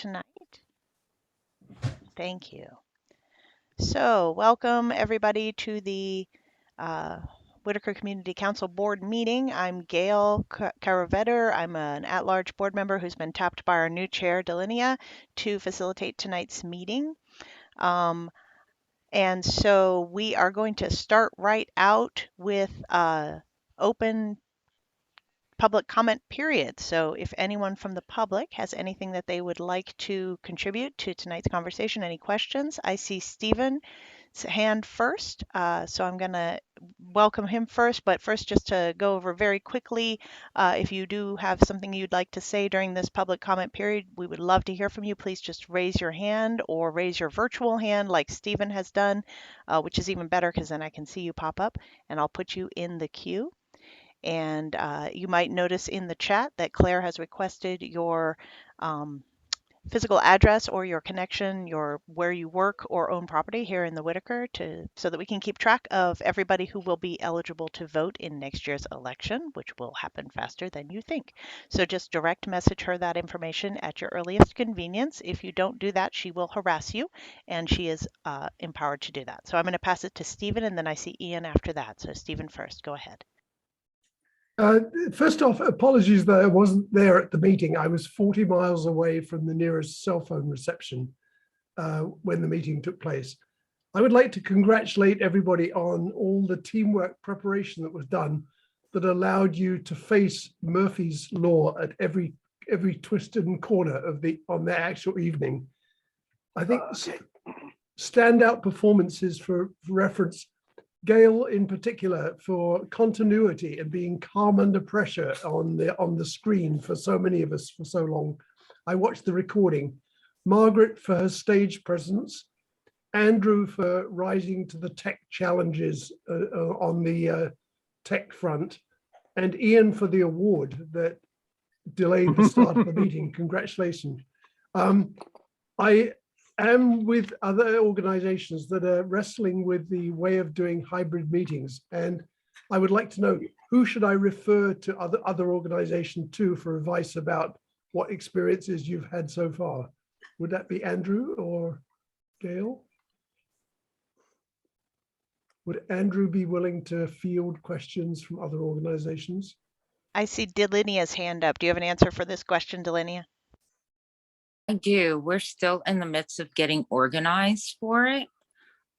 tonight? Thank you. So welcome everybody to the Whitaker Community Council Board meeting. I'm Gail Caravetter. I'm an at-large board member who's been tapped by our new chair, Delinia, to facilitate tonight's meeting. And so we are going to start right out with open public comment period. So if anyone from the public has anything that they would like to contribute to tonight's conversation, any questions? I see Stephen's hand first, so I'm going to welcome him first. But first, just to go over very quickly, if you do have something you'd like to say during this public comment period, we would love to hear from you. Please just raise your hand or raise your virtual hand like Stephen has done, which is even better because then I can see you pop up and I'll put you in the queue. And you might notice in the chat that Claire has requested your physical address or your connection, your where you work or own property here in the Whitaker, so that we can keep track of everybody who will be eligible to vote in next year's election, which will happen faster than you think. So just direct message her that information at your earliest convenience. If you don't do that, she will harass you, and she is empowered to do that. So I'm going to pass it to Stephen, and then I see Ian after that. So Stephen first, go ahead. First off, apologies that I wasn't there at the meeting. I was 40 miles away from the nearest cell phone reception when the meeting took place. I would like to congratulate everybody on all the teamwork preparation that was done that allowed you to face Murphy's Law at every twist and corner of on the actual evening. I think standout performances for reference, Gail in particular, for continuity and being calm under pressure on the screen for so many of us for so long. I watched the recording. Margaret for her stage presence, Andrew for rising to the tech challenges on the tech front, and Ian for the award that delayed the start of the meeting. Congratulations. I am with other organizations that are wrestling with the way of doing hybrid meetings. And I would like to know, who should I refer to other organizations to for advice about what experiences you've had so far? Would that be Andrew or Gail? Would Andrew be willing to field questions from other organizations? I see Delinia's hand up. Do you have an answer for this question, Delinia? I do. We're still in the midst of getting organized for it.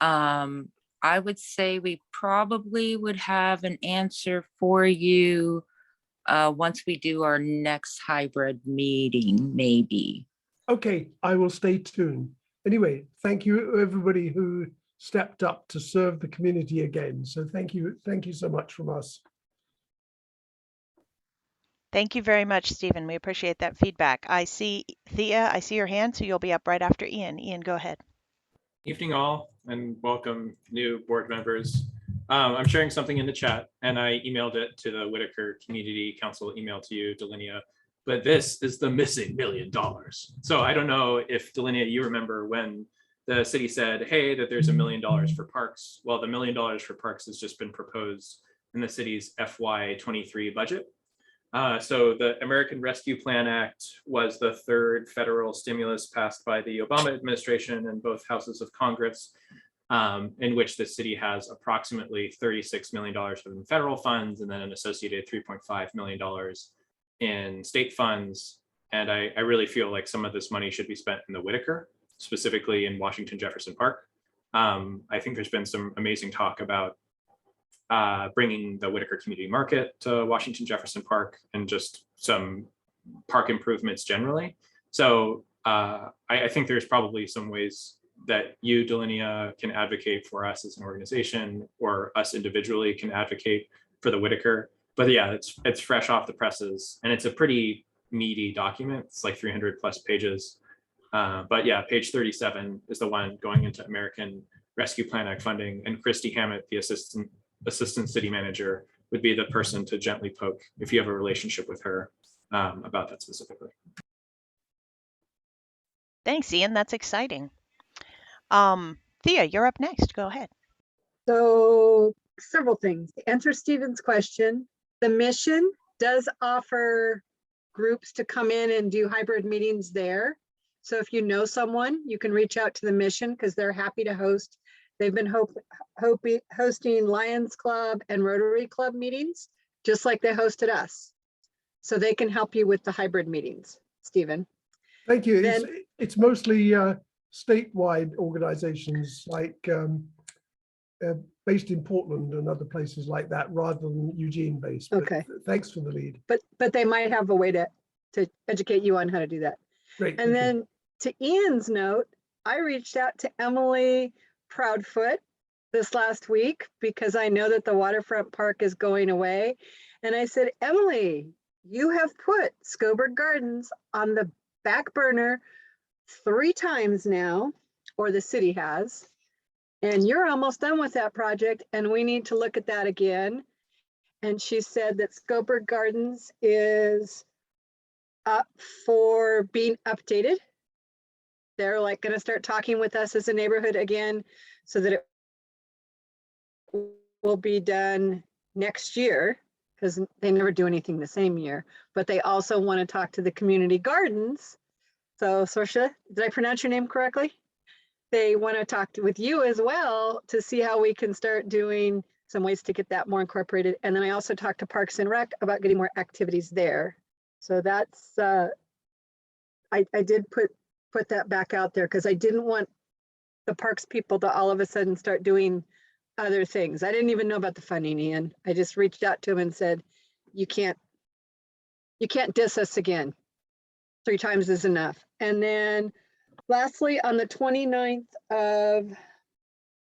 I would say we probably would have an answer for you once we do our next hybrid meeting, maybe. Okay, I will stay tuned. Anyway, thank you everybody who stepped up to serve the community again. So thank you so much from us. Thank you very much, Stephen. We appreciate that feedback. I see Thea, I see your hand, so you'll be up right after Ian. Ian, go ahead. Evening all, and welcome new board members. I'm sharing something in the chat, and I emailed it to the Whitaker Community Council email to you, Delinia, but this is the missing $1 million. So I don't know if, Delinia, you remember when the city said, hey, that there's $1 million for parks. Well, the $1 million for parks has just been proposed in the city's FY23 budget. So the American Rescue Plan Act was the third federal stimulus passed by the Obama administration and both houses of Congress, in which the city has approximately $36 million in federal funds and then an associated $3.5 million in state funds. And I really feel like some of this money should be spent in the Whitaker, specifically in Washington Jefferson Park. I think there's been some amazing talk about bringing the Whitaker Community Market to Washington Jefferson Park and just some park improvements generally. So I think there's probably some ways that you, Delinia, can advocate for us as an organization, or us individually can advocate for the Whitaker. But yeah, it's fresh off the presses, and it's a pretty meaty document. It's like 300 plus pages. But yeah, page 37 is the one going into American Rescue Plan Act funding, and Christy Hammett, the assistant city manager, would be the person to gently poke if you have a relationship with her about that specifically. Thanks, Ian. That's exciting. Thea, you're up next. Go ahead. So several things. To answer Stephen's question, the mission does offer groups to come in and do hybrid meetings there. So if you know someone, you can reach out to the mission because they're happy to host. They've been hosting Lions Club and Rotary Club meetings, just like they hosted us. So they can help you with the hybrid meetings, Stephen. Thank you. Then- It's mostly statewide organizations like based in Portland and other places like that, rather than Eugene based. But Okay. thanks for the lead. But they might have a way to educate you on how to do that. Great. And thank you. then to Ian's note, I reached out to Emily Proudfoot this last week because I know that the waterfront park is going away. And I said, Emily, you have put Scoburg Gardens on the back burner 3 times now, or the city has, and you're almost done with that project and we need to look at that again. And she said that Scoburg Gardens is up for being updated. They're like going to start talking with us as a neighborhood again so that it will be done next year, because they never do anything the same year. But they also want to talk to the community gardens. So Sorsha, did I pronounce your name correctly? They want to talk with you as well to see how we can start doing some ways to get that more incorporated. And then I also talked to Parks and Rec about getting more activities there. So that's, I did put that back out there because I didn't want the parks people to all of a sudden start doing other things. I didn't even know about the funding, Ian. I just reached out to him and said, you can't diss us again. 3 times is enough. And then lastly, on the 29th of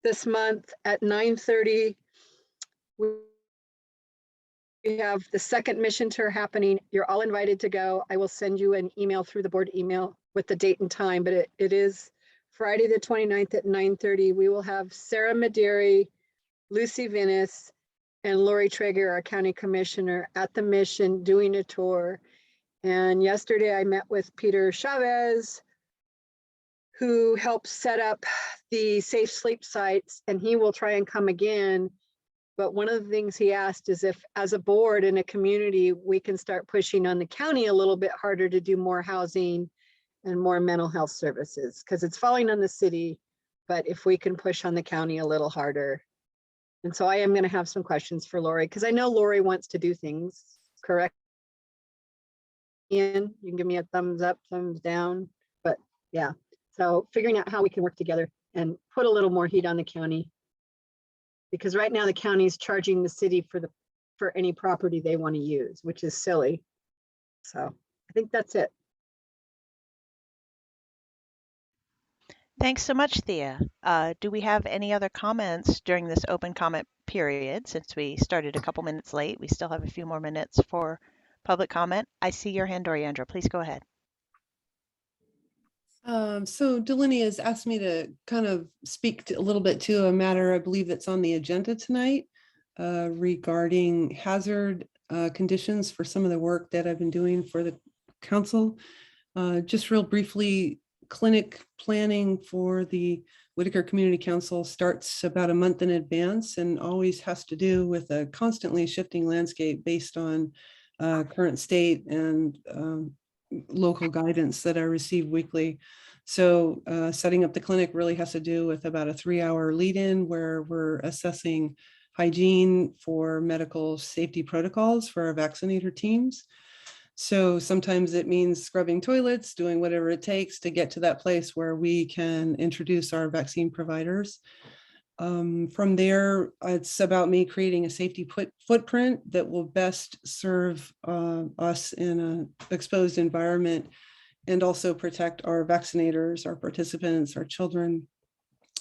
this month at 9:30, we have the second mission tour happening. You're all invited to go. I will send you an email through the board email with the date and time, but it is Friday the 29th at 9:30. We will have Sarah Maderi, Lucy Vinnis, and Lori Traeger, our county commissioner, at the mission doing a tour. And yesterday I met with Peter Chavez, who helped set up the safe sleep sites, and he will try and come again. But one of the things he asked is if, as a board in a community, we can start pushing on the county a little bit harder to do more housing and more mental health services, because it's falling on the city, but if we can push on the county a little harder. And so I am going to have some questions for Lori, because I know Lori wants to do things, correct? Ian, you can give me a thumbs up, thumbs down, but yeah. So figuring out how we can work together and put a little more heat on the county. Because right now the county is charging the city for any property they want to use, which is silly. So I think that's it. Thanks so much, Thea. Do we have any other comments during this open comment period? Since we started a couple minutes late, we still have a few more minutes for public comment. I see your hand, Doriandra. Please go ahead. So Delinea has asked me to kind of speak a little bit to a matter I believe that's on the agenda tonight regarding hazard conditions for some of the work that I've been doing for the council. Just real briefly, clinic planning for the Whitaker Community Council starts about a month in advance and always has to do with a constantly shifting landscape based on current state and local guidance that I receive weekly. So setting up the clinic really has to do with about a 3-hour lead-in where we're assessing hygiene for medical safety protocols for our vaccinator teams. So sometimes it means scrubbing toilets, doing whatever it takes to get to that place where we can introduce our vaccine providers. From there, it's about me creating a safety footprint that will best serve us in an exposed environment and also protect our vaccinators, our participants, our children.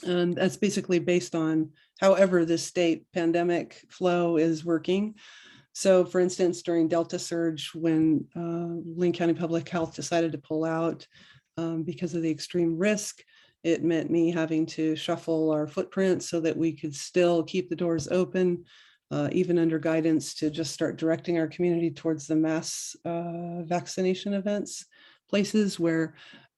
And that's basically based on however this state pandemic flow is working. So for instance, during Delta surge, when Lane County Public Health decided to pull out because of the extreme risk, it meant me having to shuffle our footprint so that we could still keep the doors open, even under guidance to just start directing our community towards the mass vaccination events, places where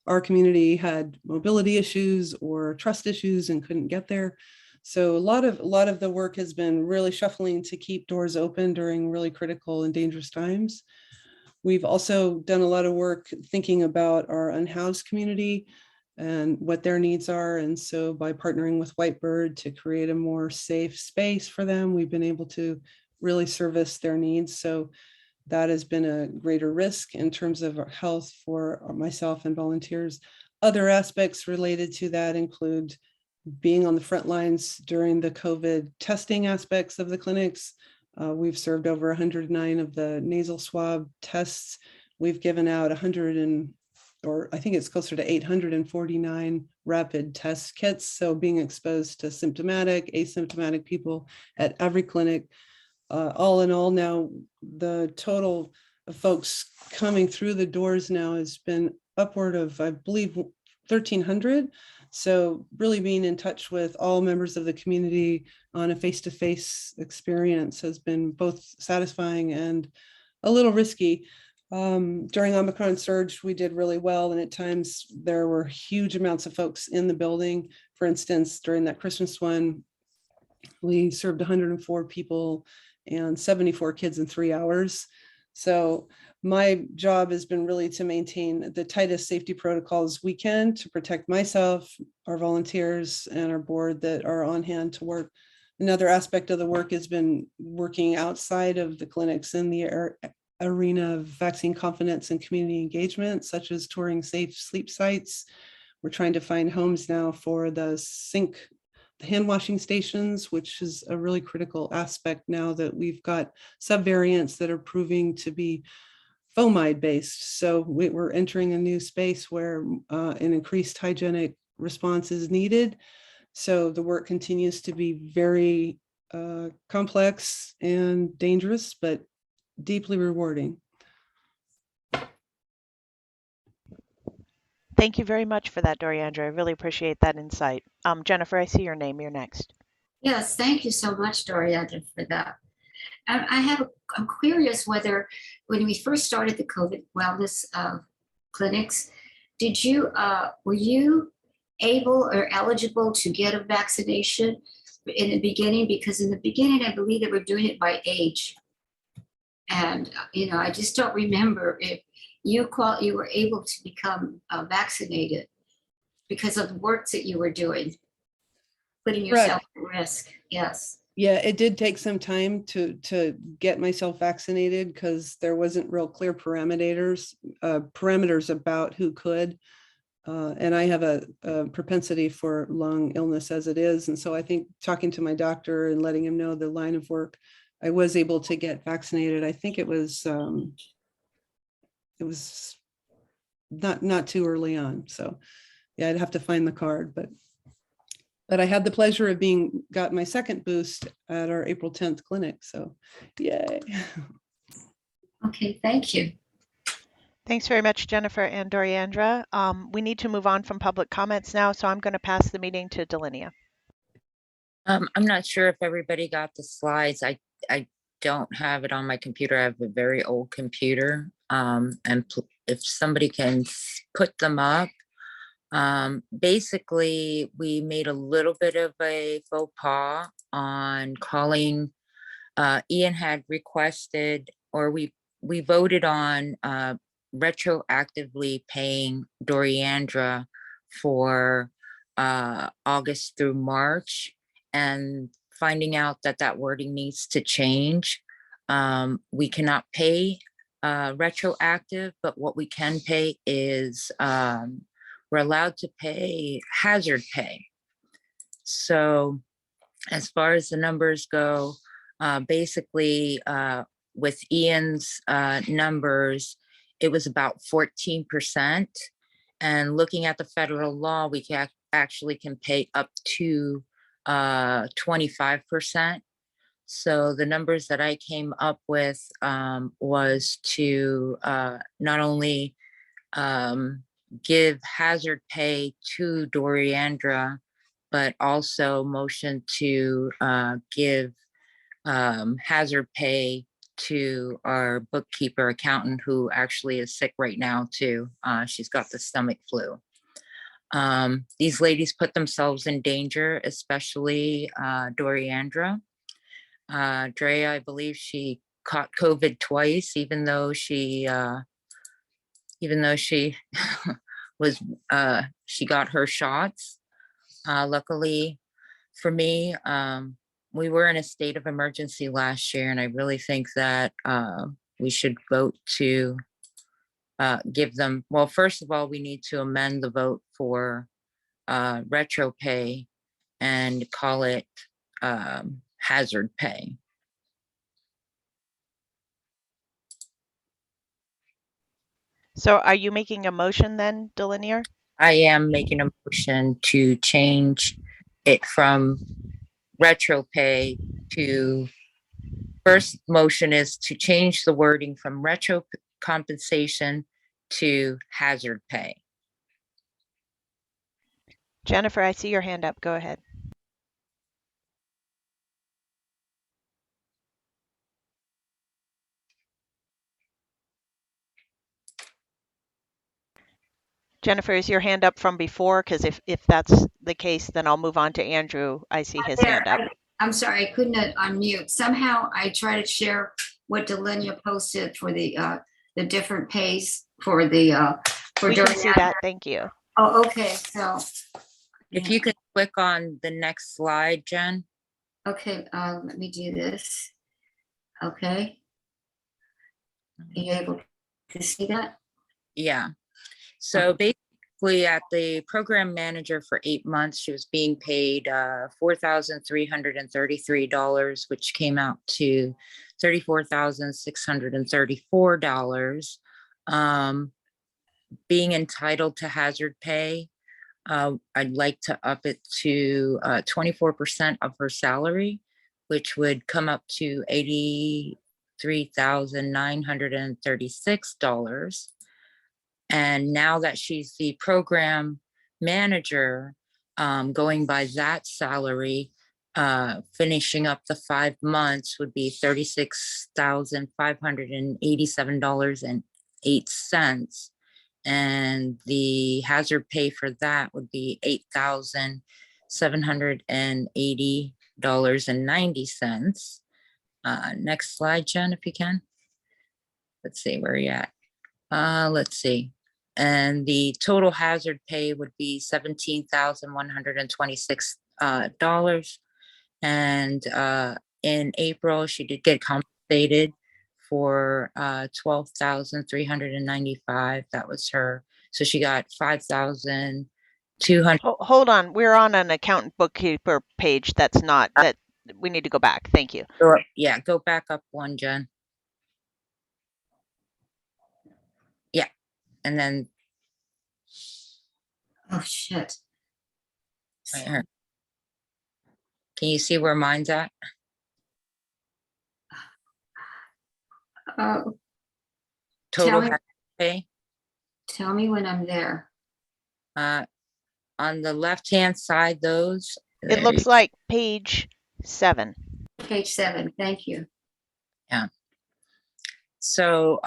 our community had mobility issues or trust issues and couldn't get there. So a lot of the work has been really shuffling to keep doors open during really critical and dangerous times. We've also done a lot of work thinking about our unhoused community and what their needs are. And so by partnering with Whitebird to create a more safe space for them, we've been able to really service their needs. So that has been a greater risk in terms of our health for myself and volunteers. Other aspects related to that include being on the front lines during the COVID testing aspects of the clinics. We've served over 109 of the nasal swab tests. We've given out 100 or I think it's closer to 849 rapid test kits. So being exposed to symptomatic, asymptomatic people at every clinic. All in all, now the total of folks coming through the doors now has been upward of, I believe, 1,300. So really being in touch with all members of the community on a face-to-face experience has been both satisfying and a little risky. During Omicron surge, we did really well. And at times there were huge amounts of folks in the building. For instance, during that Christmas one, we served 104 people and 74 kids in 3 hours. So my job has been really to maintain the tightest safety protocols we can to protect myself, our volunteers, and our board that are on hand to work. Another aspect of the work has been working outside of the clinics in the arena of vaccine confidence and community engagement, such as touring safe sleep sites. We're trying to find homes now for the hand washing stations, which is a really critical aspect now that we've got subvariants that are proving to be fomide based. So we're entering a new space where an increased hygienic response is needed. So the work continues to be very complex and dangerous, but deeply rewarding. Thank you very much for that, Doriandra. I really appreciate that insight. Jennifer, I see your name. You're next. Yes, thank you so much, Doriandra, for that. I'm curious whether when we first started the COVID wellness clinics, were you able or eligible to get a vaccination in the beginning? Because in the beginning, I believe they were doing it by age. And, I just don't remember if you were able to become vaccinated because of the work that you were doing, putting yourself at risk. Yes. Yeah, it did take some time to get myself vaccinated because there wasn't real clear parameters about who could. And I have a propensity for lung illness as it is. And so I think talking to my doctor and letting him know the line of work, I was able to get vaccinated. I think it was not too early on. So yeah, I'd have to find the card, but I had the pleasure of got my second boost at our April 10th clinic. So yay. Okay, thank you. Thanks very much, Jennifer and Doriandra. We need to move on from public comments now, so I'm going to pass the meeting to Delinia. I'm not sure if everybody got the slides. I don't have it on my computer. I have a very old computer. If somebody can put them up. Basically, we made a little bit of a faux pas on calling. Ian had requested, or we voted on retroactively paying Doriandra for August through March, and finding out that wording needs to change. We cannot pay retroactive, but what we can pay is we're allowed to pay hazard pay. So as far as the numbers go, basically with Ian's numbers, it was about 14%. And looking at the federal law, we actually can pay up to 25%. So the numbers that I came up with was to not only give hazard pay to Doriandra, but also motion to give hazard pay to our bookkeeper accountant, who actually is sick right now too. She's got the stomach flu. These ladies put themselves in danger, especially Doriandra. Drea, I believe she caught COVID twice, even though she was, she got her shots. Luckily for me, we were in a state of emergency last year, and I really think that we should vote to give them, well, first of all, we need to amend the vote for retro pay and call it hazard pay. So are you making a motion then, Delinier? I am making a motion to change it from retro pay to, first motion is to change the wording from retro compensation to hazard pay. Jennifer, I see your hand up. Go ahead. Jennifer, is your hand up from before? Because if that's the case, then I'll move on to Andrew. I see his There, hand up. I'm sorry, I couldn't unmute. Somehow I try to share what Delinia posted for the different pays for the for We can during see that. Thank you. Oh, okay, so. If you could click on the next slide, Jen. Okay, let me do this. Okay. Are you able to see that? Yeah. So basically at the program manager for 8 months, she was being paid $4,333, which came out to $34,634. Being entitled to hazard pay, I'd like to up it to 24% of her salary, which would come up to $83,936. And now that she's the program manager, going by that salary, finishing up the 5 months would be $36,587.08. And the hazard pay for that would be $8,780.90. Next slide, Jen, if you can. Let's see where you're at. Let's see. And the total hazard pay would be $17,126. And in April, she did get compensated for $12,395. That was her. So she got $5,200. Hold on. We're on an accountant bookkeeper page. That's not that. We need to go back. Thank you. Yeah, go back up one, Jen. Yeah, and then. Oh, shit. Right here. Can you see where mine's at? Total hazard pay. Tell me when I'm there. On the left-hand side, those. It looks like page 7. Page 7, thank you. Yeah. So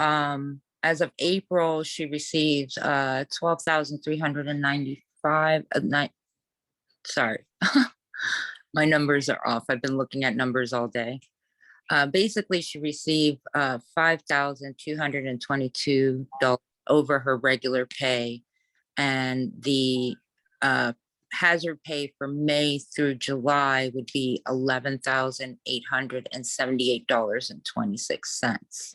as of April, she received $12,395. Sorry, my numbers are off. I've been looking at numbers all day. Basically, she received $5,222 over her regular pay, and the hazard pay for May through July would be $11,878.26.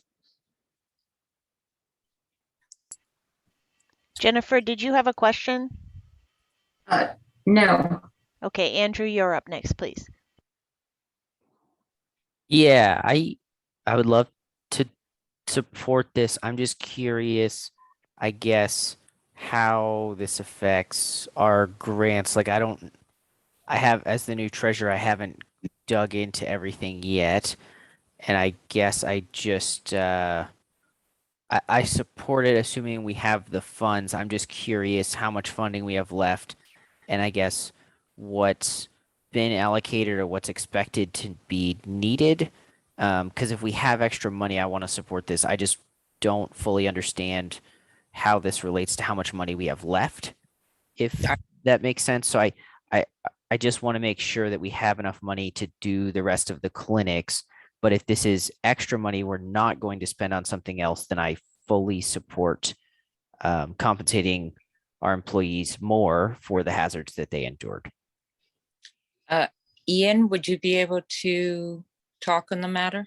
Jennifer, did you have a question? No. Okay, Andrew, you're up next, please. Yeah, I would love to support this. I'm just curious, I guess, how this affects our grants. Like I have, as the new treasurer, I haven't dug into everything yet. And I guess I just I support it, assuming we have the funds. I'm just curious how much funding we have left, and I guess what's been allocated or what's expected to be needed. Because if we have extra money, I want to support this. I just don't fully understand how this relates to how much money we have left, if that makes sense. So I just want to make sure that we have enough money to do the rest of the clinics But if this is extra money we're not going to spend on something else, then I fully support compensating our employees more for the hazards that they endured. Ian, would you be able to talk on the matter?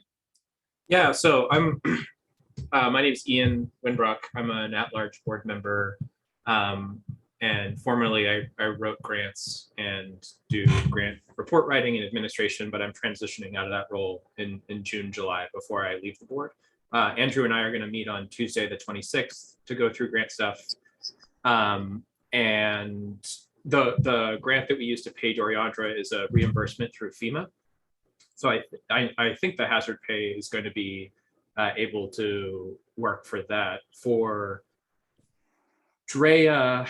Yeah, so I'm my name is Ian Winbrook. I'm an at-large board member. And formerly I wrote grants and do grant report writing and administration, but I'm transitioning out of that role in June, July before I leave the board. Andrew and I are going to meet on Tuesday, the 26th to go through grant stuff. And the grant that we use to pay Doriandra is a reimbursement through FEMA. So I think the hazard pay is going to be able to work for that. For Drea,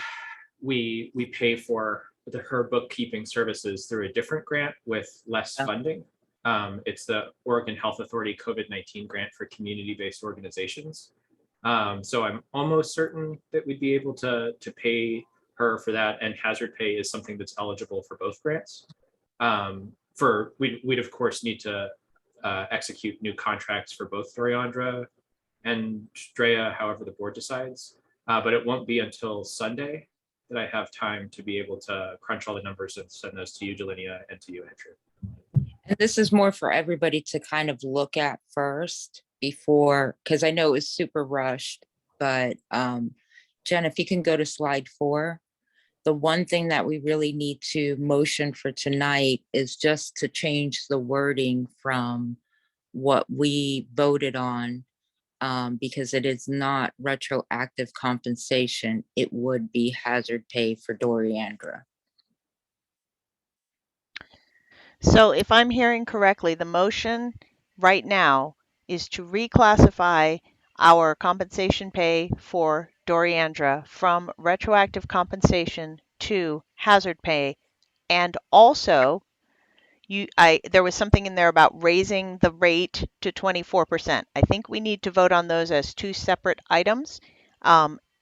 we pay for her bookkeeping services through a different grant with less funding. It's the Oregon Health Authority COVID-19 grant for community-based organizations. So I'm almost certain that we'd be able to pay her for that, and hazard pay is something that's eligible for both grants. We'd of course need to execute new contracts for both Doriandra and Drea, however the board decides. But it won't be until Sunday that I have time to be able to crunch all the numbers and send those to you, Delinia, and to you, Andrew. And this is more for everybody to kind of look at first before, because I know it was super rushed, but Jen, if you can go to slide 4. The one thing that we really need to motion for tonight is just to change the wording from what we voted on, because it is not retroactive compensation. It would be hazard pay for Doriandra. So if I'm hearing correctly, the motion right now is to reclassify our compensation pay for Doriandra from retroactive compensation to hazard pay. And also, there was something in there about raising the rate to 24%. I think we need to vote on those as 2 separate items.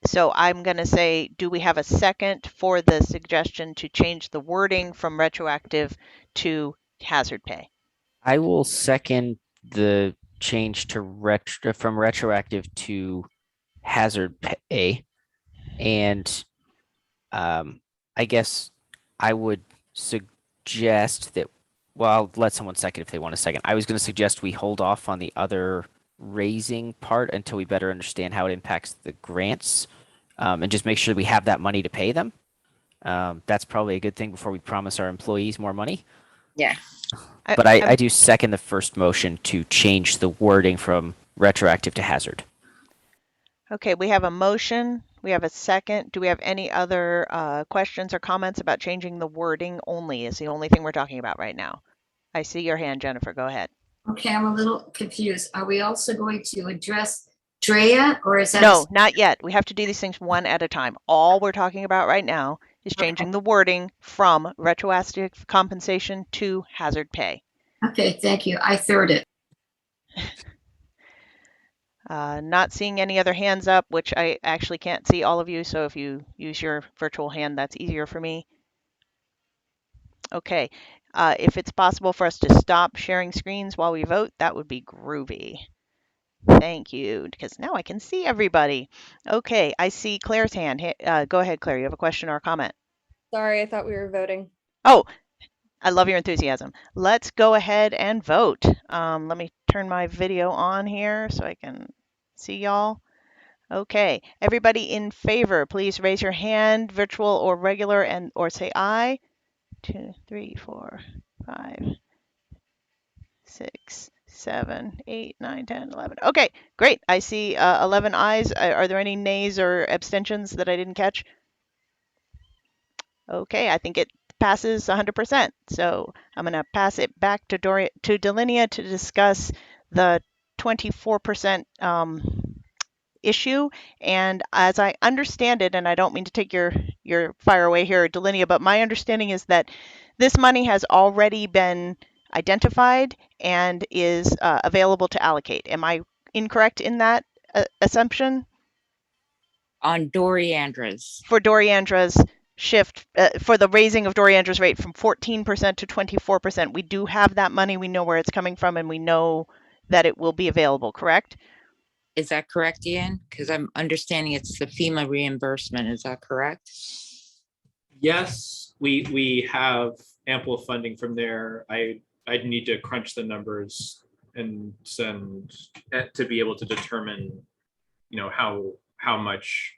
So I'm going to say, do we have a second for the suggestion to change the wording from retroactive to hazard pay? I will second the change to from retroactive to hazard pay. And I guess I would suggest that, well, I'll let someone second if they want a second. I was going to suggest we hold off on the other raising part until we better understand how it impacts the grants, and just make sure we have that money to pay them. That's probably a good thing before we promise our employees more money. Yeah. But I do second the first motion to change the wording from retroactive to hazard. Okay, we have a motion. We have a second. Do we have any other questions or comments about changing the wording only is the only thing we're talking about right now? I see your hand, Jennifer. Go ahead. Okay, I'm a little confused. Are we also going to address Drea, or is that? No, not yet. We have to do these things one at a time. All we're talking about right now is changing the wording from retroactive compensation to hazard pay. Okay, thank you. I third it. Not seeing any other hands up, which I actually can't see all of you. So if you use your virtual hand, that's easier for me. Okay, if it's possible for us to stop sharing screens while we vote, that would be groovy. Thank you, because now I can see everybody. Okay, I see Claire's hand. Go ahead, Claire. You have a question or a comment? Sorry, I thought we were voting. Oh, I love your enthusiasm. Let's go ahead and vote. Let me turn my video on here so I can see y'all. Okay, everybody in favor, please raise your hand, virtual or regular, and or say aye. 2, 3, 4, 5, 6, 7, 8, 9, 10, 11. Okay, great. I see 11 ayes. Are there any nays or abstentions that I didn't catch? Okay, I think it passes 100%. So I'm going to pass it back to Delinia to discuss the 24% issue. And as I understand it, and I don't mean to take your fire away here, Delinia, but my understanding is that this money has already been identified and is available to allocate. Am I incorrect in that assumption? On Doriandra's. For Doriandra's shift for the raising of Doriandra's rate from 14% to 24%. We do have that money. We know where it's coming from, and we know that it will be available, correct? Is that correct, Ian? Because I'm understanding it's the FEMA reimbursement. Is that correct? Yes, we have ample funding from there. I'd need to crunch the numbers and send to be able to determine, you know, how much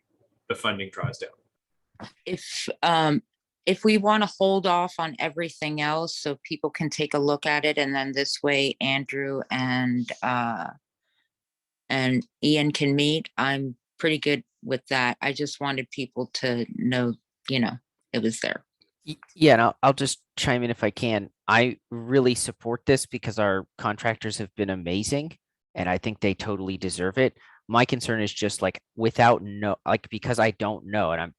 the funding draws down. If we want to hold off on everything else so people can take a look at it, and then this way Andrew and Ian can meet, I'm pretty good with that. I just wanted people to know, you know, it was there. Yeah, and I'll just chime in if I can. I really support this because our contractors have been amazing, and I think they totally deserve it. My concern is just like because I don't know, and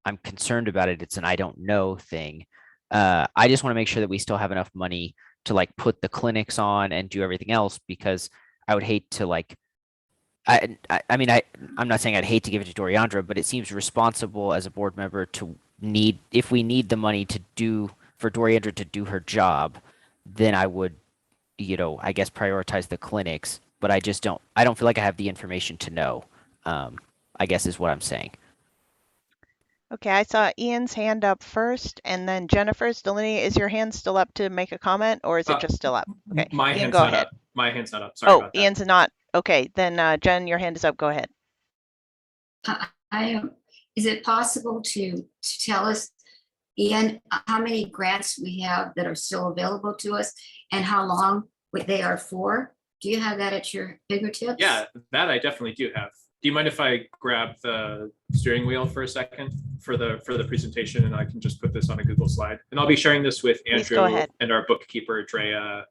I'm concerned about it. It's an I don't know thing. I just want to make sure that we still have enough money to like put the clinics on and do everything else, because I would hate to like I mean, I'm not saying I'd hate to give it to Doriandra, but it seems responsible as a board member to if we need the money for Doriandra to do her job, then I would, I guess prioritize the clinics, but I don't feel like I have the information to know, I guess is what I'm saying. Okay, I saw Ian's hand up first, and then Jennifer's. Delaney, is your hand still up to make a comment, or is it just still up? Okay, My Ian, hand's go not ahead. up. My hand's not up. Sorry Oh, about that. Ian's not. Okay, then Jen, your hand is up. Go ahead. Is it possible to tell us, Ian, how many grants we have that are still available to us and how long they are for? Do you have that at your fingertips? Yeah, that I definitely do have. Do you mind if I grab the steering wheel for a second for the presentation, and I can just put this on a Google slide? And I'll be sharing this with Please go Andrew ahead. and our bookkeeper, Drea.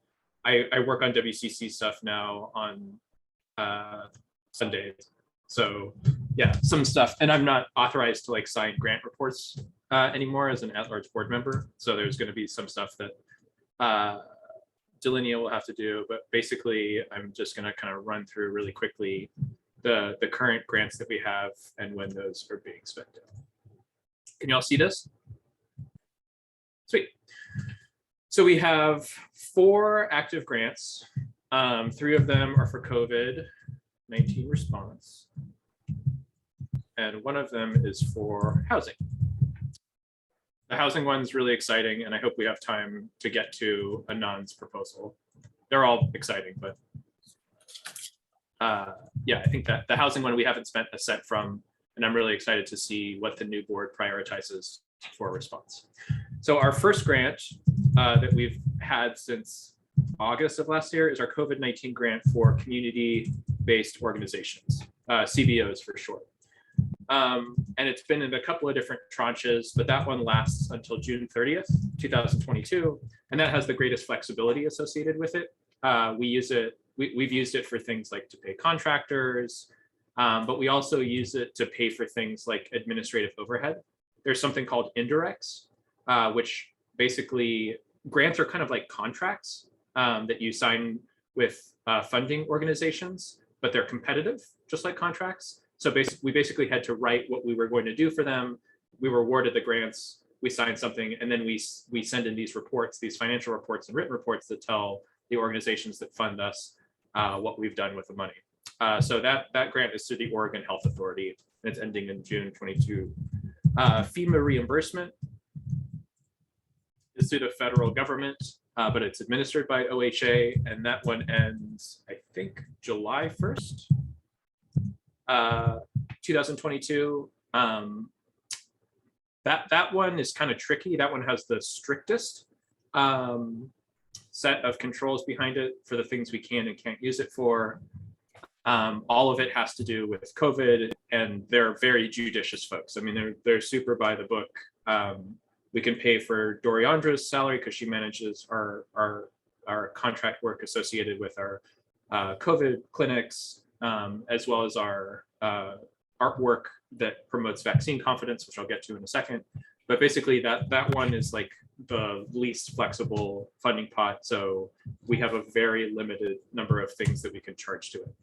I work on WCC stuff now on Sundays. So yeah, some stuff. And I'm not authorized to like sign grant reports anymore as an at-large board member. So there's going to be some stuff that Delinea will have to do. But basically, I'm just going to kind of run through really quickly the current grants that we have and when those are being spent. Can you all see this? Sweet. So we have 4 active grants. 3 of them are for COVID-19 response, and 1 of them is for housing. The housing one's really exciting, and I hope we have time to get to Anand's proposal. They're all exciting, but yeah, I think that the housing one we haven't spent a cent from, and I'm really excited to see what the new board prioritizes for response. So our first grant that we've had since August of last year is our COVID-19 grant for community-based organizations, CBOs for short. And it's been in a couple of different tranches, but that one lasts until June 30th, 2022. And that has the greatest flexibility associated with it. We've used it for things like to pay contractors, but we also use it to pay for things like administrative overhead. There's something called indirects, which basically grants are kind of like contracts that you sign with funding organizations, but they're competitive, just like contracts. So we basically had to write what we were going to do for them. We were awarded the grants, we signed something, and then we send in these reports, these financial reports and written reports that tell the organizations that fund us what we've done with the money. So that grant is through the Oregon Health Authority, and it's ending in June 22. FEMA reimbursement is through the federal government, but it's administered by OHA, and that one ends, I think, July 1st, 2022. That one is kind of tricky. That one has the strictest set of controls behind it for the things we can and can't use it for. All of it has to do with COVID, and they're very judicious folks. I mean, they're super by the book. We can pay for Doriandra's salary because she manages our contract work associated with our COVID clinics, as well as our artwork that promotes vaccine confidence, which I'll get to in a second. But basically that one is like the least flexible funding pot. So we have a very limited number of things that we can charge to it.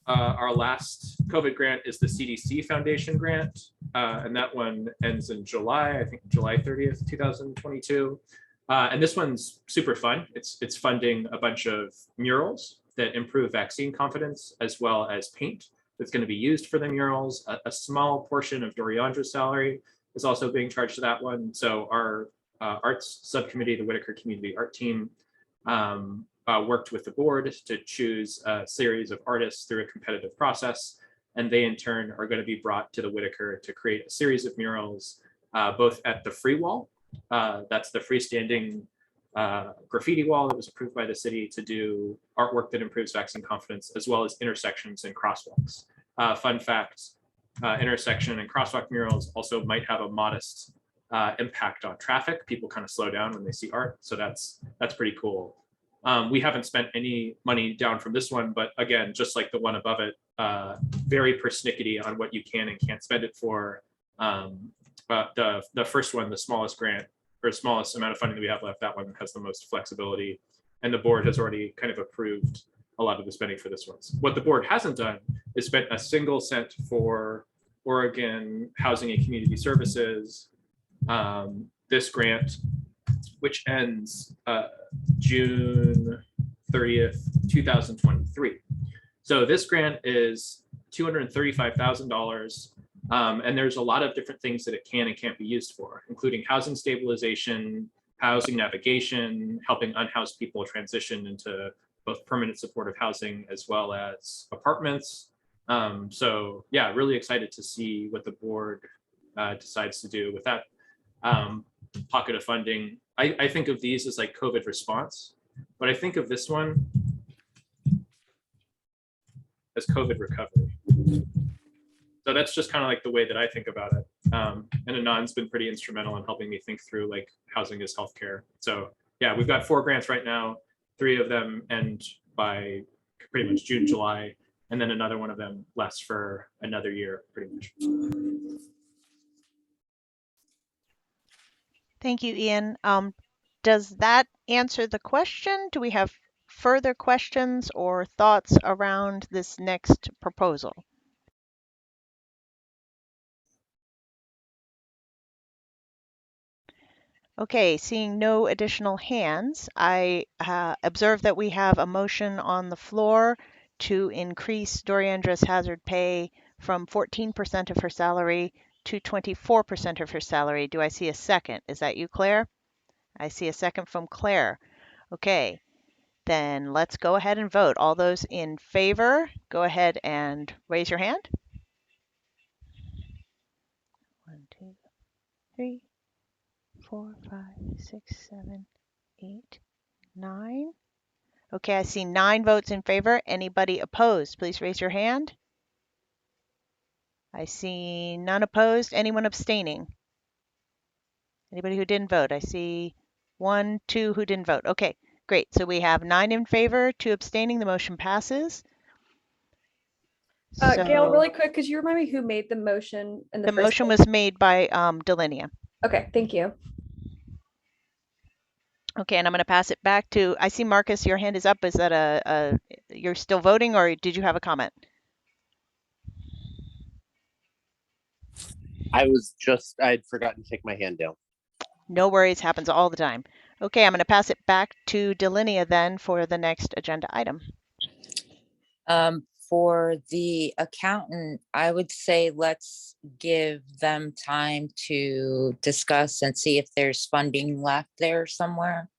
Our last COVID grant is the CDC Foundation grant. and that one ends in July, I think July 30th, 2022. And this one's super fun. It's funding a bunch of murals that improve vaccine confidence, as well as paint that's going to be used for the murals. A small portion of Doriandra's salary is also being charged to that one. So our arts subcommittee, the Whitaker Community Art Team, worked with the board to choose a series of artists through a competitive process. And they in turn are going to be brought to the Whitaker to create a series of murals, both at the free wall, that's the freestanding graffiti wall that was approved by the city to do artwork that improves vaccine confidence, as well as intersections and crosswalks. Fun fact, intersection and crosswalk murals also might have a modest impact on traffic. People kind of slow down when they see art. So that's pretty cool. We haven't spent any money down from this one, but again, just like the one above it, very persnickety on what you can and can't spend it for. But the first one, the smallest grant or smallest amount of funding that we have left, that one has the most flexibility. And the board has already kind of approved a lot of the spending for this one. What the board hasn't done is spent a single cent for Oregon Housing and Community Services, this grant, which ends June 30th, 2023. So this grant is $235,000. And there's a lot of different things that it can and can't be used for, including housing stabilization, housing navigation, helping unhoused people transition into both permanent supportive housing as well as apartments. So yeah, really excited to see what the board decides to do with that pocket of funding. I think of these as like COVID response, but I think of this one as COVID recovery. So that's just kind of like the way that I think about it. And Anand's been pretty instrumental in helping me think through like housing as healthcare. So yeah, we've got 4 grants right now. 3 of them end by pretty much June, July, and then another one of them lasts for another year, pretty much. Thank you, Ian. Does that answer the question? Do we have further questions or thoughts around this next proposal? Okay, seeing no additional hands, I observe that we have a motion on the floor to increase Doriandra's hazard pay from 14% of her salary to 24% of her salary. Do I see a second? Is that you, Claire? I see a second from Claire. Okay, then let's go ahead and vote. All those in favor, go ahead and raise your hand. 1, 2, 3, 4, 5, 6, 7, 8, 9. Okay, I see 9 votes in favor. Anybody opposed? Please raise your hand. I see none opposed. Anyone abstaining? Anybody who didn't vote? I see 1, 2 who didn't vote. Okay, great. So we have 9 in favor, 2 abstaining. The motion passes. Gail, really quick, could you remind me who made the motion in the The first motion place? was made by Delinia. Okay, thank you. Okay, and I'm going to pass it back to, I see Marcus, your hand is up. Is that you're still voting or did you have a comment? I'd forgotten to take my hand down. No worries, happens all the time. Okay, I'm going to pass it back to Delinia then for the next agenda item. For the accountant, I would say let's give them time to discuss and see if there's funding left there somewhere.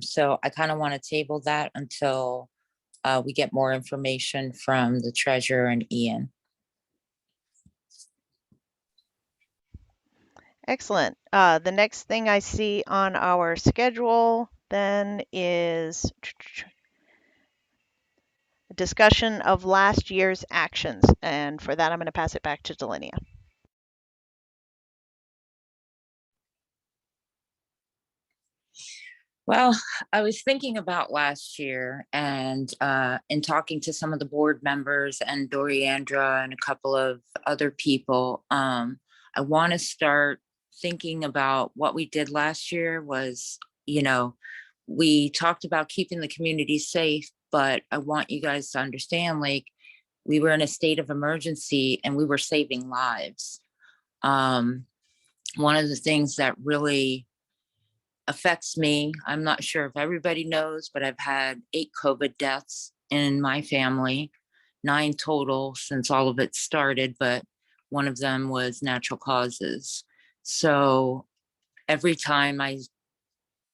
So I kind of want to table that until we get more information from the treasurer and Ian. Excellent. The next thing I see on our schedule then is a discussion of last year's actions. And for that, I'm going to pass it back to Delinia. Well, I was thinking about last year and in talking to some of the board members and Doriandra and a couple of other people, I want to start thinking about what we did last year was, we talked about keeping the community safe, but I want you guys to understand, like, we were in a state of emergency and we were saving lives. One of the things that really affects me, I'm not sure if everybody knows, but I've had 8 COVID deaths in my family, 9 total since all of it started, but one of them was natural causes. So every time I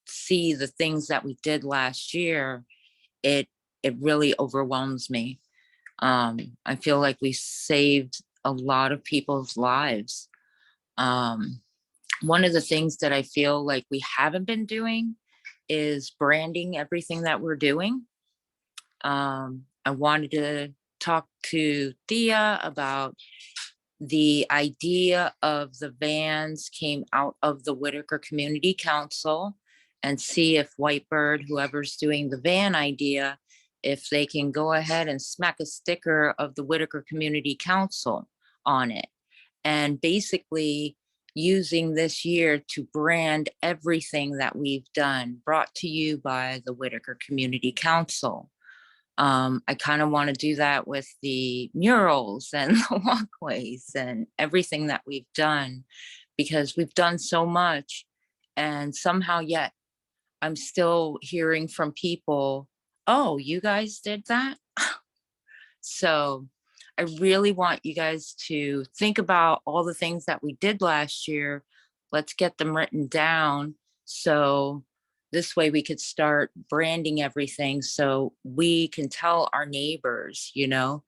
see the things that we did last year, it really overwhelms me. I feel like we saved a lot of people's lives. One of the things that I feel like we haven't been doing is branding everything that we're doing. I wanted to talk to Thea about the idea of the vans came out of the Whitaker Community Council, and see if Whitebird, whoever's doing the van idea, if they can go ahead and smack a sticker of the Whitaker Community Council on it. And basically using this year to brand everything that we've done, brought to you by the Whitaker Community Council. I kind of want to do that with the murals and the walkways and everything that we've done, because we've done so much, and somehow yet I'm still hearing from people, oh, you guys did that? So I really want you guys to think about all the things that we did last year. Let's get them written down, so this way we could start branding everything so we can tell our neighbors, you know.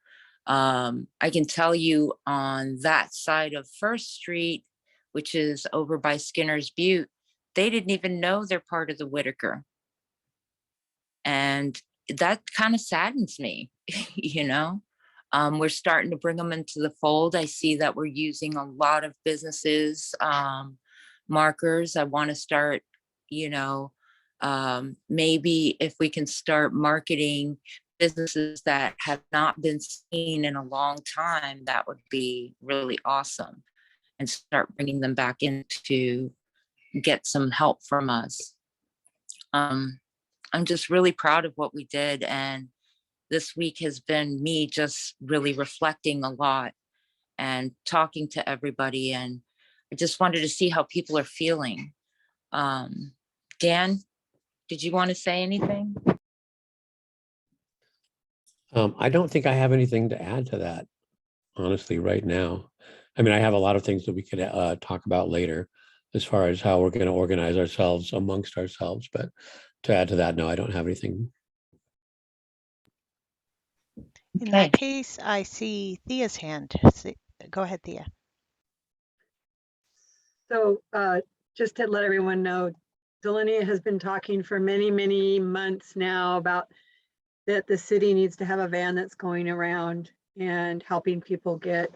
I can tell you on that side of First Street, which is over by Skinner's Butte, they didn't even know they're part of the Whitaker. And that kind of saddens me, you know. We're starting to bring them into the fold. I see that we're using a lot of businesses, markers. I want to start, you know, maybe if we can start marketing businesses that have not been seen in a long time, that would be really awesome, and start bringing them back in to get some help from us. I'm just really proud of what we did, and this week has been me just really reflecting a lot and talking to everybody, and I just wanted to see how people are feeling. Dan, did you want to say anything? I don't think I have anything to add to that, honestly, right now. I mean, I have a lot of things that we could talk about later as far as how we're going to organize ourselves amongst ourselves. But to add to that, no, I don't have anything. In that case, I see Thea's hand. Go ahead, Thea. So just to let everyone know, Delinia has been talking for many, many months now about that the city needs to have a van that's going around and helping people get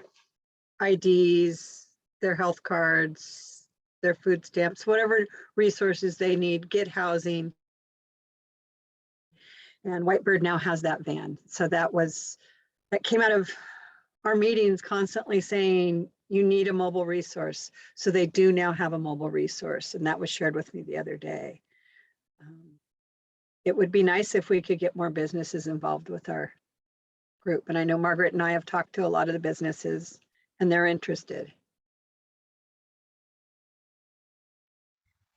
IDs, their health cards, their food stamps, whatever resources they need, get housing. And Whitebird now has that van. So that came out of our meetings constantly saying, you need a mobile resource. So they do now have a mobile resource. And that was shared with me the other day. It would be nice if we could get more businesses involved with our group. And I know Margaret and I have talked to a lot of the businesses and they're interested.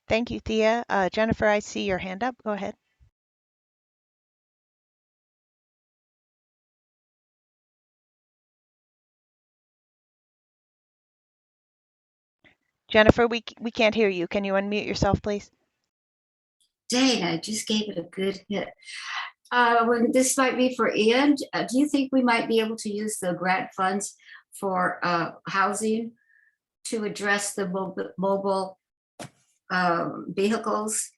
Thank you, Thea. Jennifer, I see your hand up. Go ahead. Jennifer, we can't hear you. Can you unmute yourself, please? Dang, I just gave it a good hit. When this might be for Ian, do you think we might be able to use the grant funds for housing to address the mobile vehicles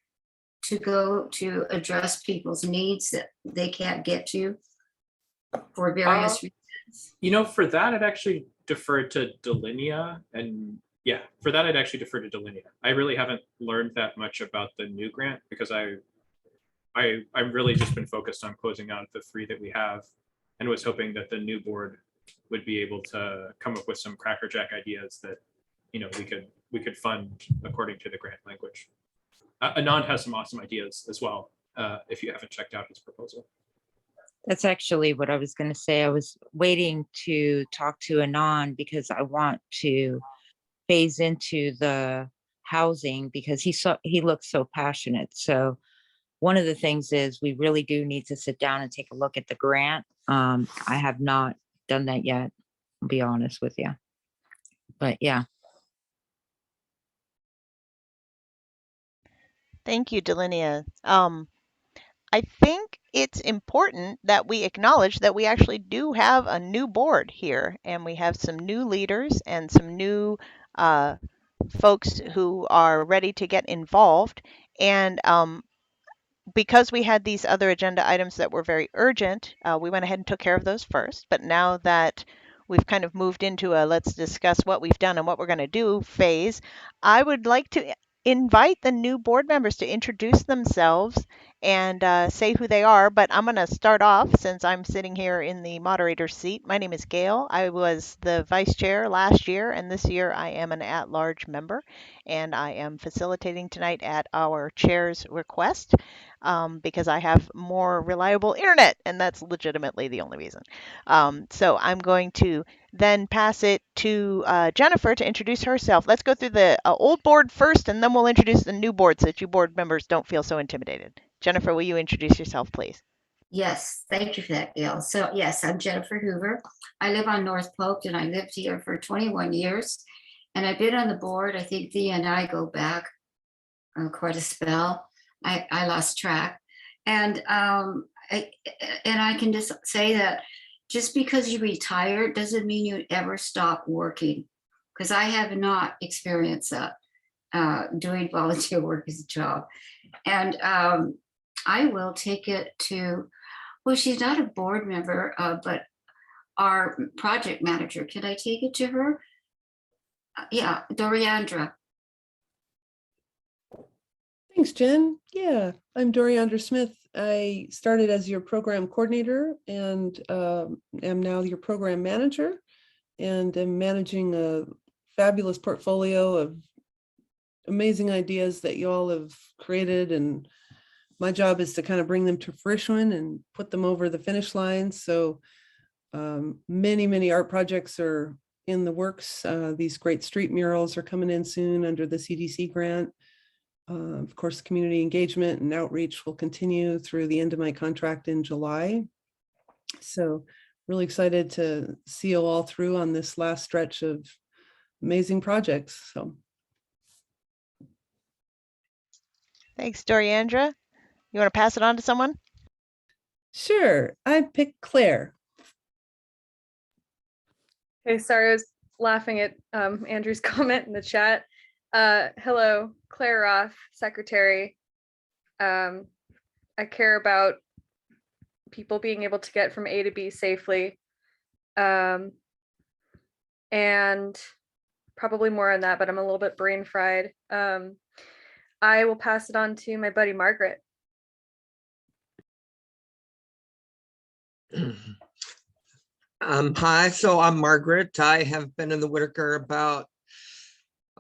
to go to address people's needs that they can't get to for various reasons? You know, for that, I'd actually defer to Delinia, and yeah, for that, I'd actually defer to Delinia. I really haven't learned that much about the new grant because I've really just been focused on closing out the 3 that we have, and was hoping that the new board would be able to come up with some crackerjack ideas that, you know, we could fund according to the grant language. Anand has some awesome ideas as well, if you haven't checked out his proposal. That's actually what I was going to say. I was waiting to talk to Anand because I want to phase into the housing because he looks so passionate. So one of the things is we really do need to sit down and take a look at the grant. I have not done that yet, I'll be honest with you. But yeah. Thank you, Delinia. I think it's important that we acknowledge that we actually do have a new board here, and we have some new leaders and some new uh, folks who are ready to get involved. And because we had these other agenda items that were very urgent, we went ahead and took care of those first. But now that we've kind of moved into a let's discuss what we've done and what we're going to do phase, I would like to invite the new board members to introduce themselves and say who they are. But I'm going to start off since I'm sitting here in the moderator's seat. My name is Gail. I was the vice chair last year, and this year I am an at-large member, and I am facilitating tonight at our chair's request because I have more reliable internet, and that's legitimately the only reason. So I'm going to then pass it to Jennifer to introduce herself. Let's go through the old board first, and then we'll introduce the new board so that you board members don't feel so intimidated. Jennifer, will you introduce yourself, please? Yes, thank you for that, Gail. So yes, I'm Jennifer Hoover. I live on North Polk and I lived here for 21 years. And I've been on the board. I think Thea and I go back quite a spell. I lost track. And I can just say that just because you retire doesn't mean you ever stop working. Because I have not experienced that. Doing volunteer work as a job. And I will take it to, well, she's not a board member, but our project manager. Can I take it to her? Yeah, Doriandra. Thanks, Jen. Yeah, I'm Doriandra Smith. I started as your program coordinator and am now your program manager, and am managing a fabulous portfolio of amazing ideas that you all have created. And my job is to kind of bring them to fruition and put them over the finish line. So many art projects are in the works. These great street murals are coming in soon under the CDC grant. Of course, community engagement and outreach will continue through the end of my contract in July. So really excited to see you all through on this last stretch of amazing projects. So Thanks, Doriandra. You want to pass it on to someone? sure, I picked Claire. Okay, sorry, I was laughing at Andrew's comment in the chat. Hello, Claire Roth, secretary. I care about people being able to get from A to B safely. And probably more on that, but I'm a little bit brain fried. I will pass it on to my buddy Margaret. Hi, so I'm Margaret. I have been in the Whitaker about,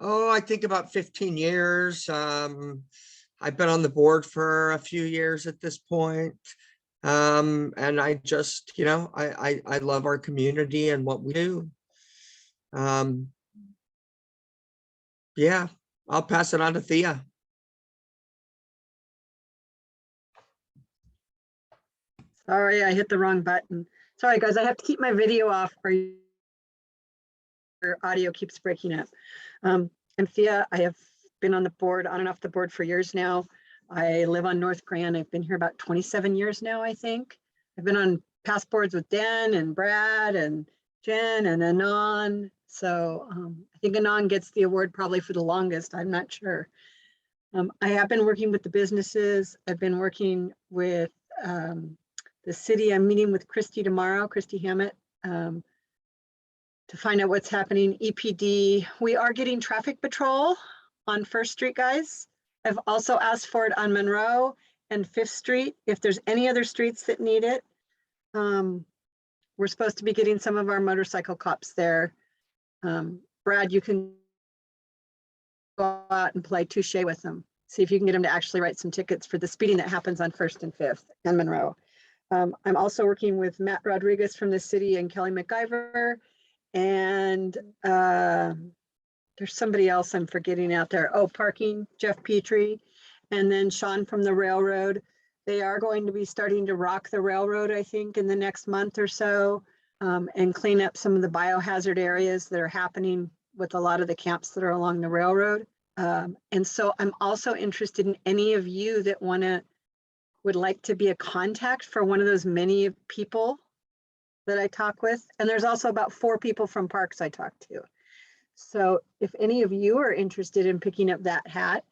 I think about 15 years. I've been on the board for a few years at this point. And I just, I love our community and what we do. Yeah, I'll pass it on to Thea. Sorry, I hit the wrong button. Sorry, guys, I have to keep my video off or your audio keeps breaking up. I'm Thea. I have been on the board, on and off the board for years now. I live on North Grand. I've been here about 27 years now, I think. I've been on past boards with Dan and Brad and Jen and Anon. So I think Anon gets the award probably for the longest. I'm not sure. I have been working with the businesses. I've been working with the city. I'm meeting with Christy tomorrow, Christy Hammett, to find out what's happening. EPD, we are getting traffic patrol on First Street, guys. I've also asked for it on Monroe and Fifth Street. If there's any other streets that need it, we're supposed to be getting some of our motorcycle cops there. Brad, you can go out and play touche with them. See if you can get them to actually write some tickets for the speeding that happens on First and Fifth and Monroe. I'm also working with Matt Rodriguez from the city and Kelly McIver and there's somebody else I'm forgetting out there. Oh, parking, Jeff Petrie, and then Sean from the railroad. They are going to be starting to rock the railroad, I think, in the next month or so, and clean up some of the biohazard areas that are happening with a lot of the camps that are along the railroad. And so I'm also interested in any of you that would like to be a contact for one of those many people that I talk with. And there's also about 4 people from parks I talk to. So if any of you are interested in picking up that hat,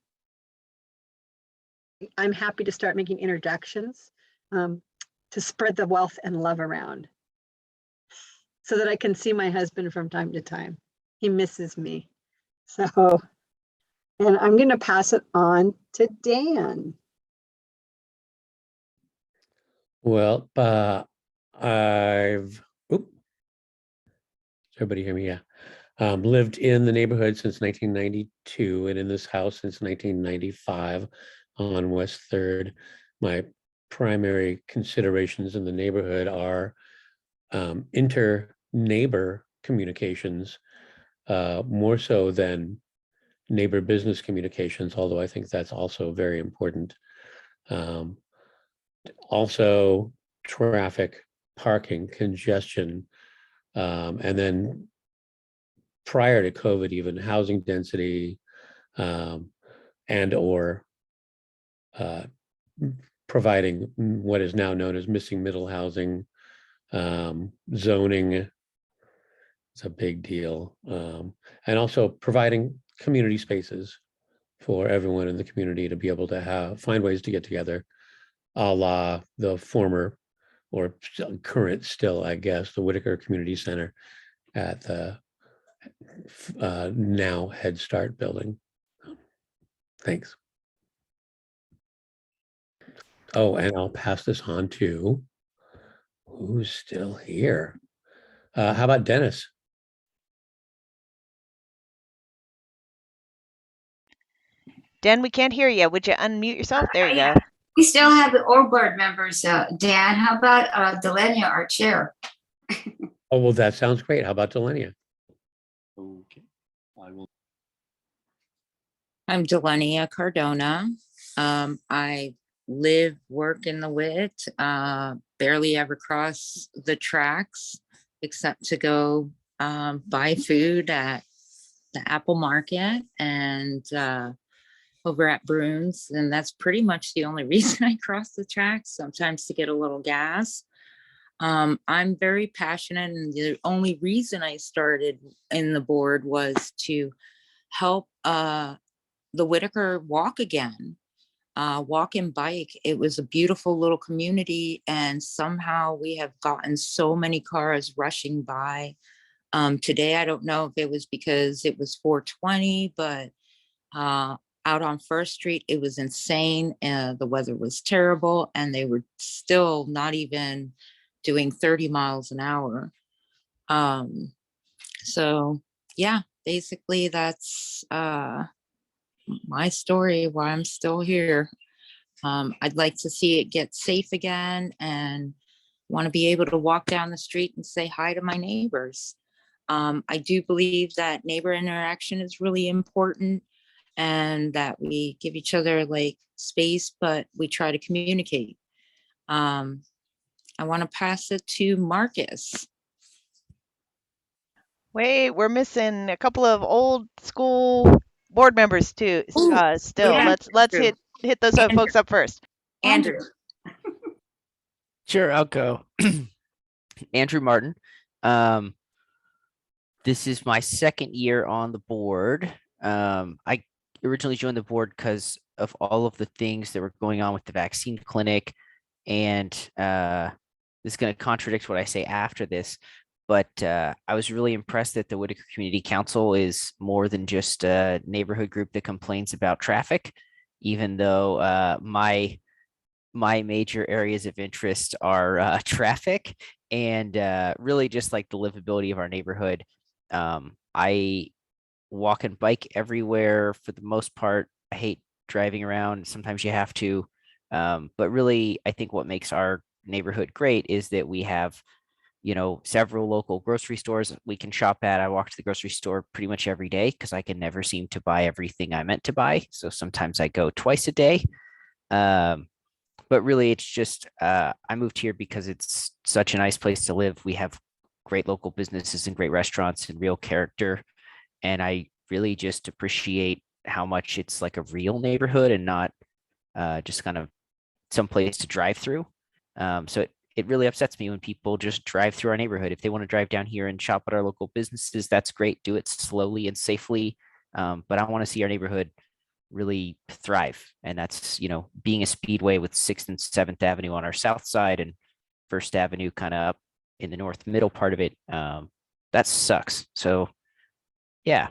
I'm happy to start making introductions to spread the wealth and love around so that I can see my husband from time to time. He misses me. So, and I'm going to pass it on to Dan. Well, oop, does everybody hear me? Yeah. Lived in the neighborhood since 1992 and in this house since 1995 on West 3rd. My primary considerations in the neighborhood are inter-neighbor communications, more so than neighbor business communications, although I think that's also very important. Also traffic, parking, congestion, and then prior to COVID, even housing density, and or providing what is now known as missing middle housing, zoning. It's a big deal. And also providing community spaces for everyone in the community to be able to find ways to get together, a la the former or current still, I guess, the Whitaker Community Center at the now Head Start building. Thanks. Oh, and I'll pass this on to who's still here. How about Dennis? Dan, we can't hear you. Would you unmute yourself? There you Yeah. go. We still have the all board members. Dan, how about Delenia, our chair? Oh, well, that sounds great. How about Delenia? Okay. I will. I'm Delenia Cardona. I live, work in the WIT, barely ever cross the tracks except to go buy food at the Apple Market and over at Bruins. And that's pretty much the only reason I cross the tracks, sometimes to get a little gas. I'm very passionate, and the only reason I started in the board was to help the Whitaker walk again, walk and bike. It was a beautiful little community, and somehow we have gotten so many cars rushing by. Today, I don't know if it was because it was 420, but out on First Street, it was insane. The weather was terrible, and they were still not even doing 30 miles an hour. So yeah, basically that's my story, why I'm still here. I'd like to see it get safe again and want to be able to walk down the street and say hi to my neighbors. I do believe that neighbor interaction is really important and that we give each other like space, but we try to communicate. I want to pass it to Marcus. Wait, we're missing a couple of old school board members too. Still, yeah, let's true. hit those Andrew. folks up first. Andrew. Sure, I'll go. Andrew Martin. This is my second year on the board. I originally joined the board because of all of the things that were going on with the vaccine clinic. And this is going to contradict what I say after this. But I was really impressed that the Whitaker Community Council is more than just a neighborhood group that complains about traffic, even though my major areas of interest are traffic and really just like the livability of our neighborhood. I walk and bike everywhere for the most part. I hate driving around. Sometimes you have to. But really, I think what makes our neighborhood great is that we have several local grocery stores we can shop at. I walk to the grocery store pretty much every day because I can never seem to buy everything I meant to buy. So sometimes I go twice a day. But really, it's just I moved here because it's such a nice place to live. We have great local businesses and great restaurants and real character. And I really just appreciate how much it's like a real neighborhood and not just kind of some place to drive through. So it really upsets me when people just drive through our neighborhood. If they want to drive down here and shop at our local businesses, that's great. Do it slowly and safely. But I want to see our neighborhood really thrive. And that's, being a speedway with 6th and 7th Avenue on our south side and 1st Avenue kind of up in the north middle part of it. That sucks. So yeah.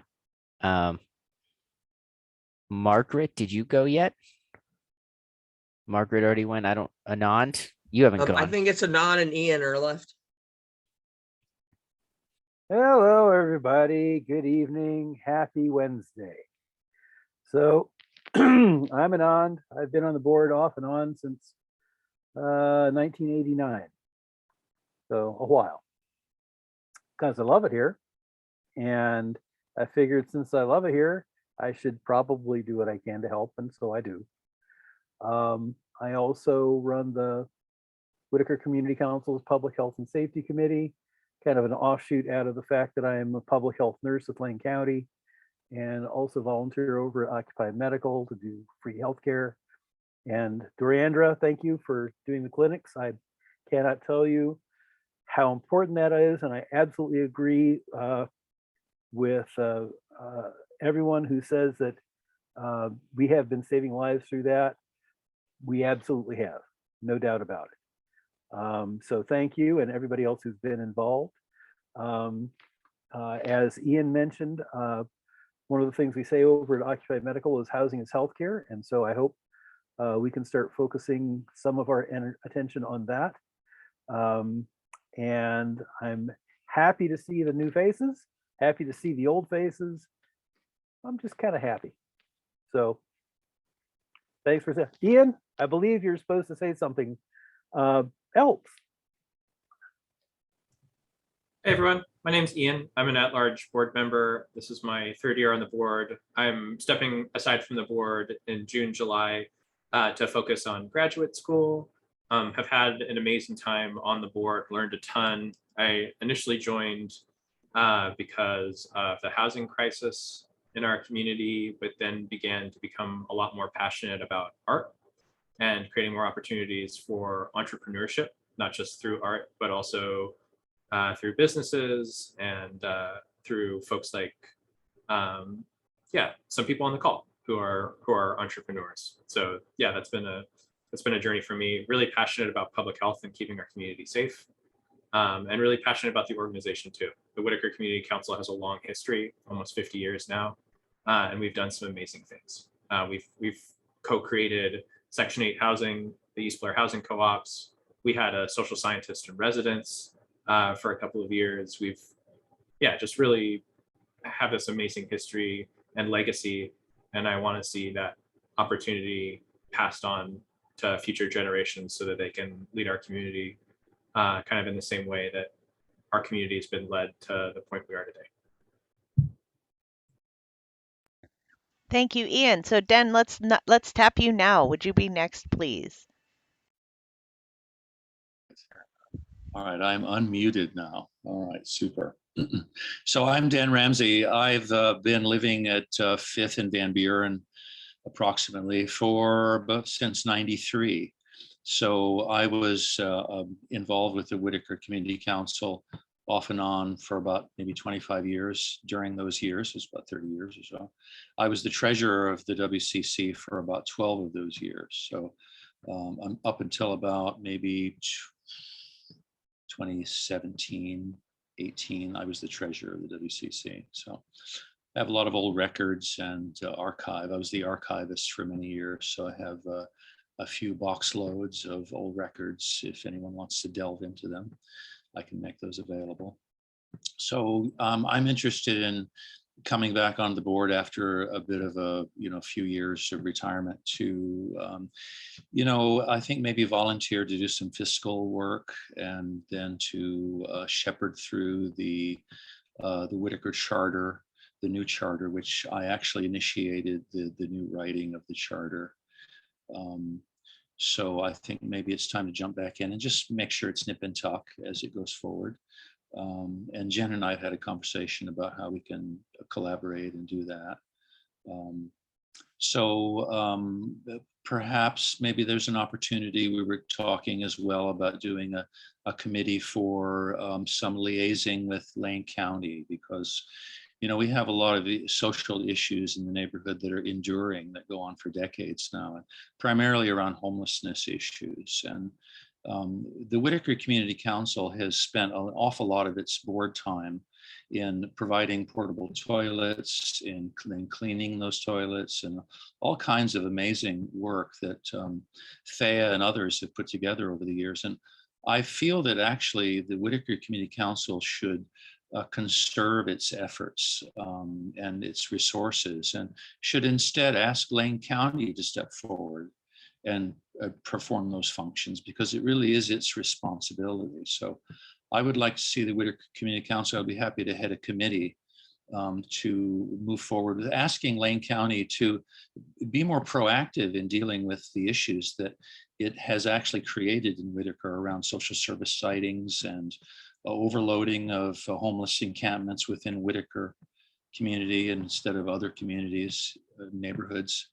Margaret, did you go yet? Margaret already went. Anand, you haven't gone. I think it's Anand and Ian are left. Hello, everybody. Good evening. Happy Wednesday. So I'm Anand. I've been on the board off and on since 1989. So a while. Because I love it here. And I figured since I love it here, I should probably do what I can to help. And so I do. I also run the Whitaker Community Council's Public Health and Safety Committee, kind of an offshoot out of the fact that I am a public health nurse with Lane County, and also volunteer over at Occupied Medical to do free healthcare. And Doriandra, thank you for doing the clinics. I cannot tell you how important that is, and I absolutely agree with everyone who says that we have been saving lives through that. We absolutely have, no doubt about it. So thank you and everybody else who's been involved. As Ian mentioned, one of the things we say over at Occupied Medical is housing is healthcare. And so I hope we can start focusing some of our attention on that. And I'm happy to see the new faces, happy to see the old faces. I'm just kind of happy. So thanks for saying. Ian, I believe you're supposed to say something else. Hey everyone, my name's Ian. I'm an at-large board member. This is my 3rd year on the board. I'm stepping aside from the board in June, July to focus on graduate school. Have had an amazing time on the board, learned a ton. I initially joined because of the housing crisis in our community, but then began to become a lot more passionate about art and creating more opportunities for entrepreneurship, not just through art, but also through businesses and through folks like, some people on the call who are entrepreneurs. So yeah, that's been a journey for me. Really passionate about public health and keeping our community safe, and really passionate about the organization too. The Whitaker Community Council has a long history, almost 50 years now, and we've done some amazing things. We've co-created Section 8 housing, the East Blair housing co-ops. We had a social scientist in residence for a couple of years. We've, just really have this amazing history and legacy. And I want to see that opportunity passed on to future generations so that they can lead our community kind of in the same way that our community has been led to the point we are today. Thank you, Ian. So Den, let's tap you now. Would you be next, please? All right, I'm unmuted now. All right, super. So I'm Dan Ramsey. I've been living at 5th and Van Buren approximately since '93. So I was involved with the Whitaker Community Council off and on for about maybe 25 years. During those years, it's about 30 years or so. I was the treasurer of the WCC for about 12 of those years. So I'm up until about maybe 2017, 18, I was the treasurer of the WCC. So I have a lot of old records and archive. I was the archivist for many years. So I have a few box loads of old records. If anyone wants to delve into them, I can make those available. So I'm interested in coming back on the board after a bit of a few years of retirement to I think maybe volunteer to do some fiscal work and then to shepherd through the Whitaker Charter, the new charter, which I actually initiated the new writing of the charter. So I think maybe it's time to jump back in and just make sure it's nip and tuck as it goes forward. And Jen and I have had a conversation about how we can collaborate and do that. Perhaps maybe there's an opportunity. We were talking as well about doing a committee for some liaising with Lane County, because we have a lot of social issues in the neighborhood that are enduring, that go on for decades now, and primarily around homelessness issues. And the Whitaker Community Council has spent an awful lot of its board time in providing portable toilets, in cleaning those toilets, and all kinds of amazing work that Thea and others have put together over the years. And I feel that actually the Whitaker Community Council should conserve its efforts and its resources, and should instead ask Lane County to step forward and perform those functions, because it really is its responsibility. So I would like to see the Whitaker Community Council. I'd be happy to head a committee to move forward with asking Lane County to be more proactive in dealing with the issues that it has actually created in Whitaker around social service sightings and overloading of homeless encampments within Whitaker community instead of other communities, neighborhoods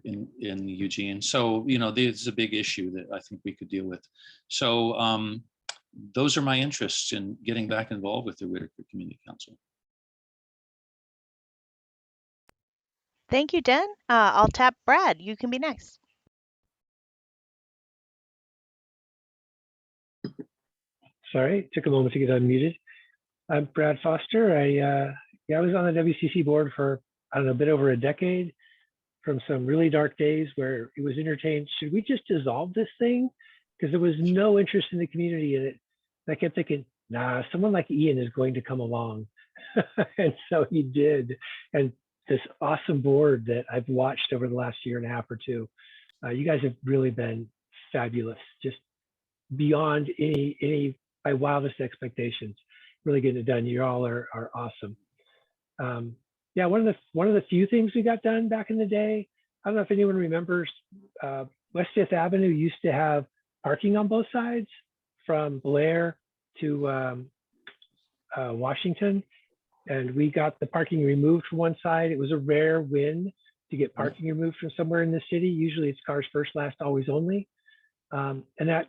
in Eugene. So, this is a big issue that I think we could deal with. So those are my interests in getting back involved with the Whitaker Community Council. Thank you, Den. I'll tap Brad. You can be next. Sorry, took a moment to get unmuted. I'm Brad Foster. I was on the WCC board for, I don't know, a bit over a decade, from some really dark days where it was entertained, should we just dissolve this thing? Because there was no interest in the community in it. And I kept thinking, nah, someone like Ian is going to come along. And so he did. And this awesome board that I've watched over the last year and a half or two, you guys have really been fabulous, just beyond any my wildest expectations, really getting it done. You all are awesome. Yeah, one of the few things we got done back in the day, I don't know if anyone remembers, West Fifth Avenue used to have parking on both sides from Blair to Washington. And we got the parking removed from one side. It was a rare win to get parking removed from somewhere in the city. Usually it's cars first, last, always only. And that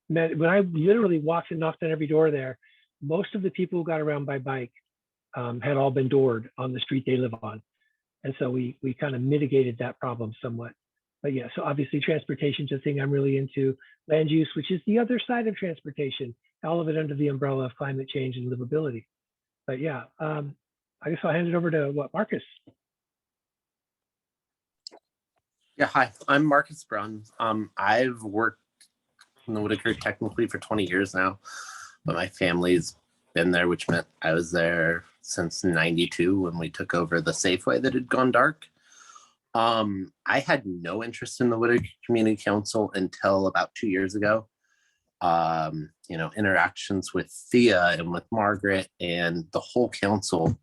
meant when I literally walked and knocked on every door there, most of the people who got around by bike had all been doored on the street they live on. And so we kind of mitigated that problem somewhat. But yeah, so obviously transportation is a thing I'm really into. Land use, which is the other side of transportation, all of it under the umbrella of climate change and livability. But yeah, I guess I'll hand it over to Marcus. Yeah, hi, I'm Marcus Brown. I've worked in the Whitaker technically for 20 years now, but my family's been there, which meant I was there since '92 when we took over the Safeway that had gone dark. I had no interest in the Whitaker Community Council until about 2 years ago. Interactions with Thea and with Margaret and the whole council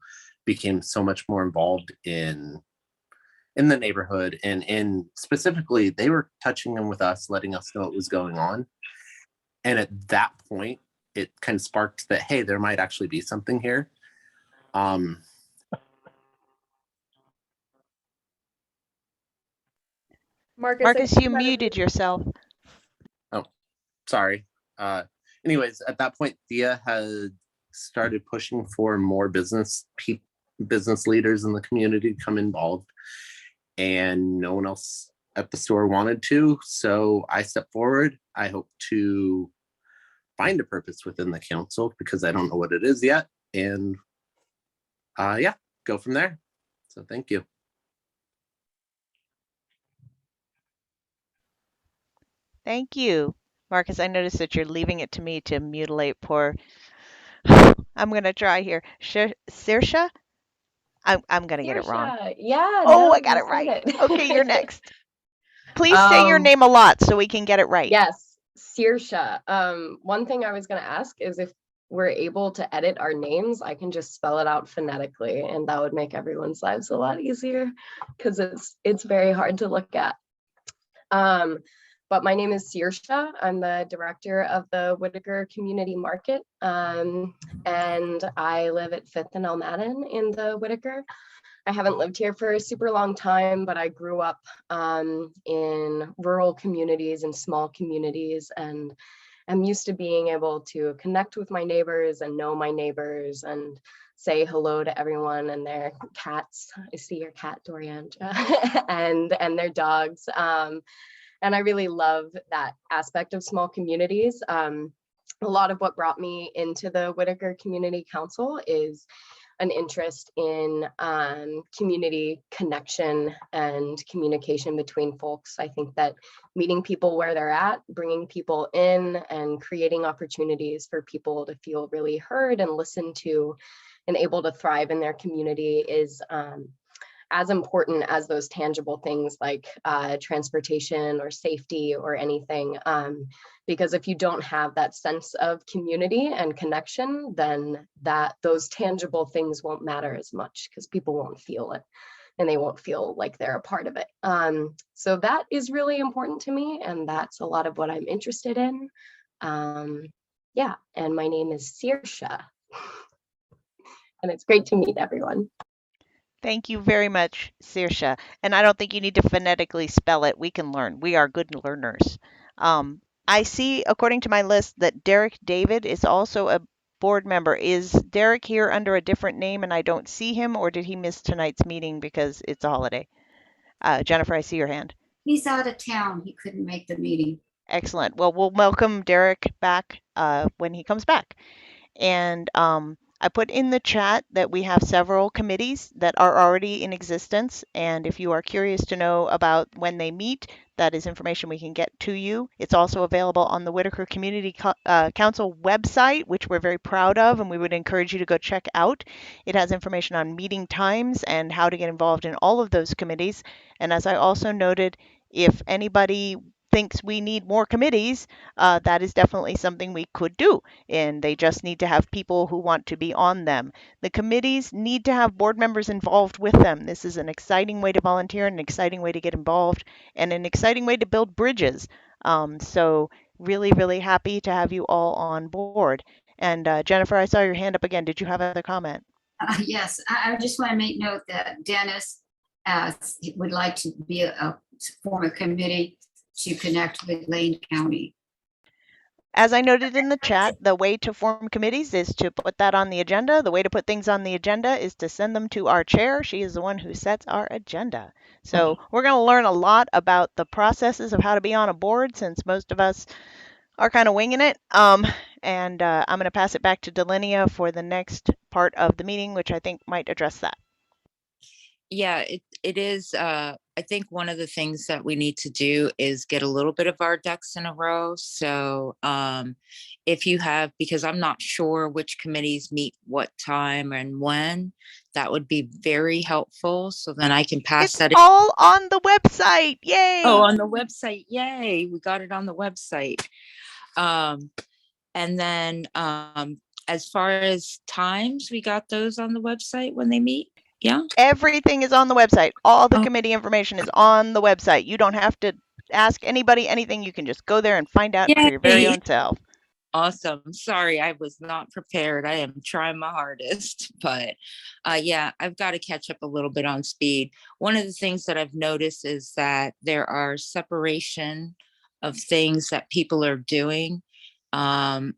became so much more involved in the neighborhood, and specifically they were touching in with us, letting us know what was going on. And at that point, it kind of sparked that, hey, there might actually be something here. Marcus, you muted yourself. Oh, sorry. Anyways, at that point, Thea had started pushing for more business leaders in the community to come involved, and no one else at the store wanted to. So I stepped forward. I hope to find a purpose within the council, because I don't know what it is yet, and yeah, go from there. So thank you. Thank you. Marcus, I noticed that you're leaving it to me to mutilate poor. I'm going to try here. Saoirse, I'm gonna get it wrong. Saoirse. Yeah, Oh, no, I got you it said right. it. Okay, you're next. Please say your name a lot so we can get it right. Yes, Saoirse. One thing I was going to ask is if we're able to edit our names, I can just spell it out phonetically, and that would make everyone's lives a lot easier because it's very hard to look at. But my name is Saoirse. I'm the director of the Whitaker Community Market, and I live at 5th and Elmadden in the Whitaker. I haven't lived here for a super long time, but I grew up in rural communities and small communities, and I'm used to being able to connect with my neighbors and know my neighbors and say hello to everyone and their cats. I see your cat, Doriandra, and their dogs. And I really love that aspect of small communities. A lot of what brought me into the Whitaker Community Council is an interest in community connection and communication between folks. I think that meeting people where they're at, bringing people in, and creating opportunities for people to feel really heard and listened to and able to thrive in their community is as important as those tangible things like transportation or safety or anything. Because if you don't have that sense of community and connection, then those tangible things won't matter as much because people won't feel it and they won't feel like they're a part of it. So that is really important to me, and that's a lot of what I'm interested in. Yeah, and my name is Saoirse, and it's great to meet everyone. Thank you very much, Saoirse. And I don't think you need to phonetically spell it. We can learn. We are good learners. I see, according to my list, that Derek David is also a board member. Is Derek here under a different name and I don't see him, or did he miss tonight's meeting because it's a holiday? Jennifer, I see your hand. He's out of town. He couldn't make the meeting. Excellent. Well, we'll welcome Derek back when he comes back. And I put in the chat that we have several committees that are already in existence. And if you are curious to know about when they meet, that is information we can get to you. It's also available on the Whitaker Community Council website, which we're very proud of, and we would encourage you to go check out. It has information on meeting times and how to get involved in all of those committees. And as I also noted, if anybody thinks we need more committees, that is definitely something we could do. And they just need to have people who want to be on them. The committees need to have board members involved with them. This is an exciting way to volunteer, an exciting way to get involved, and an exciting way to build bridges. So really, really happy to have you all on board. And Jennifer, I saw your hand up again. Did you have another comment? Yes, I just want to make note that Dennis would like to be form a committee to connect with Lane County. As I noted in the chat, the way to form committees is to put that on the agenda. The way to put things on the agenda is to send them to our chair. She is the one who sets our agenda. So we're going to learn a lot about the processes of how to be on a board, since most of us are kind of winging it. And I'm going to pass it back to Delinia for the next part of the meeting, which I think might address that. Yeah, it is. I think one of the things that we need to do is get a little bit of our ducks in a row. So if you have, because I'm not sure which committees meet what time and when, that would be very helpful. So then I can pass It's that. all on the website. Yay! Oh, on the website. Yay. We got it on the website. And then as far as times, we got those on the website when they meet. Yeah. Everything is on the website. All the committee information is on the website. You don't have to ask anybody anything. You can just go there and find out for your very own self. Awesome. Sorry, I was not prepared. I am trying my hardest, but yeah, I've got to catch up a little bit on speed. One of the things that I've noticed is that there are separation of things that people are doing. And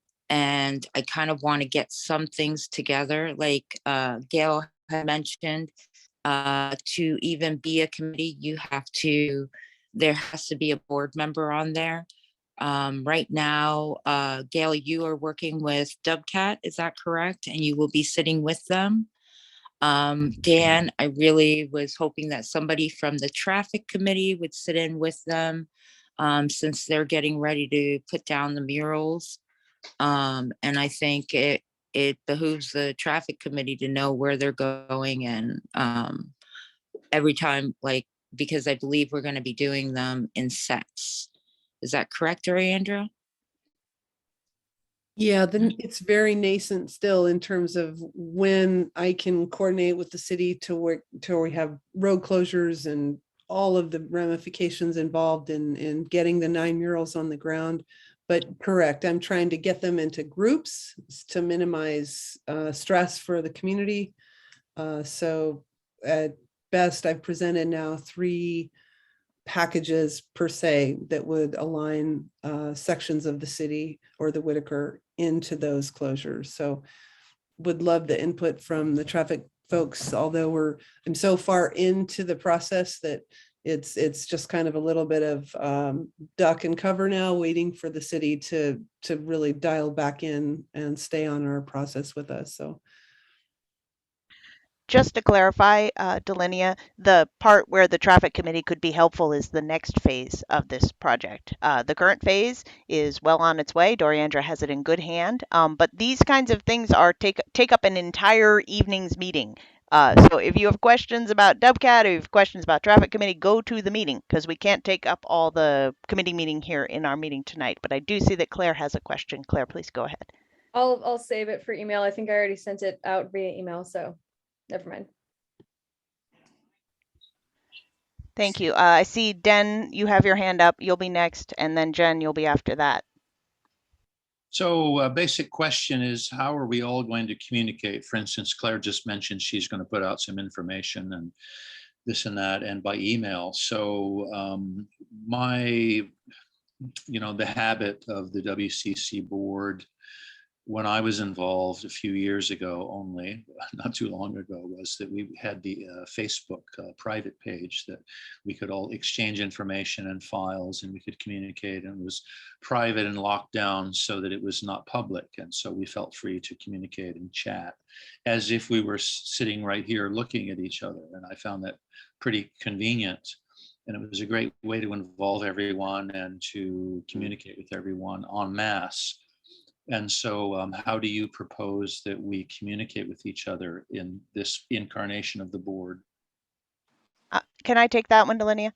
I kind of want to get some things together, like Gail had mentioned, to even be a committee, there has to be a board member on there. Right now, Gail, you are working with Dubcat, is that correct? And you will be sitting with them. Dan, I really was hoping that somebody from the traffic committee would sit in with them, since they're getting ready to put down the murals. And I think it behooves the traffic committee to know where they're going and every time, like, because I believe we're going to be doing them in sets. Is that correct, Andrew? Yeah, then it's very nascent still in terms of when I can coordinate with the city to work till we have road closures and all of the ramifications involved in getting the 9 murals on the ground. But correct, I'm trying to get them into groups to minimize stress for the community. So at best, I've presented now 3 packages per se that would align sections of the city or the Whitaker into those closures. So would love the input from the traffic folks, although I'm so far into the process that it's just kind of a little bit of duck and cover now, waiting for the city to really dial back in and stay on our process with us. So Just to clarify, Delinia, the part where the traffic committee could be helpful is the next phase of this project. The current phase is well on its way. Doriandra has it in good hand. But these kinds of things are take up an entire evening's meeting. So if you have questions about Dubcat or you have questions about traffic committee, go to the meeting because we can't take up all the committee meeting here in our meeting tonight. But I do see that Claire has a question. Claire, please go ahead. I'll save it for email. I think I already sent it out via email, so never mind. Thank you. I see Den, you have your hand up. You'll be next, and then Jen, you'll be after that. So a basic question is, how are we all going to communicate? For instance, Claire just mentioned she's going to put out some information and this and that, and by email. So the habit of the WCC board when I was involved a few years ago only, not too long ago, was that we had the Facebook private page that we could all exchange information and files and we could communicate, and it was private and locked down so that it was not public. And so we felt free to communicate and chat as if we were sitting right here looking at each other. And I found that pretty convenient. And it was a great way to involve everyone and to communicate with everyone en masse. And so how do you propose that we communicate with each other in this incarnation of the board? Can I take that one, Delinia?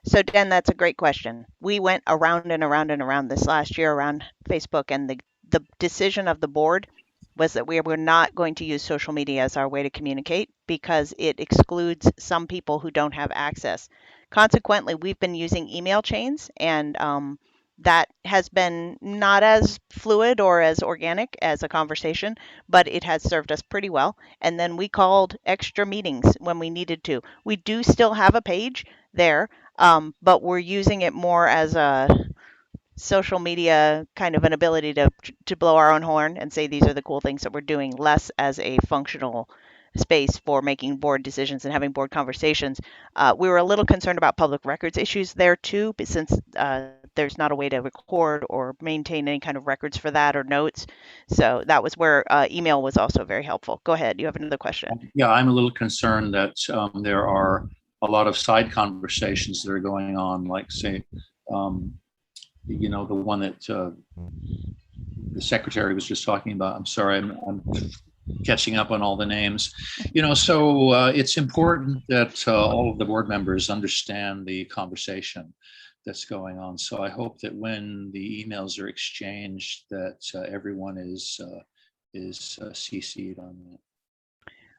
So, Dan, that's a great question. We went around and around and around this last year around Facebook, and the decision of the board was that we were not going to use social media as our way to communicate because it excludes some people who don't have access. Consequently, we've been using email chains, and that has been not as fluid or as organic as a conversation, but it has served us pretty well. And then we called extra meetings when we needed to. We do still have a page there, but we're using it more as a social media kind of an ability to blow our own horn and say these are the cool things that we're doing, less as a functional space for making board decisions and having board conversations. We were a little concerned about public records issues there too, but since there's not a way to record or maintain any kind of records for that or notes. So that was where email was also very helpful. Go ahead. You have another question. Yeah, I'm a little concerned that there are a lot of side conversations that are going on, like say, the one that the secretary was just talking about. I'm sorry, I'm catching up on all the names. So it's important that all of the board members understand the conversation that's going on. So I hope that when the emails are exchanged, that everyone is CC'd on that.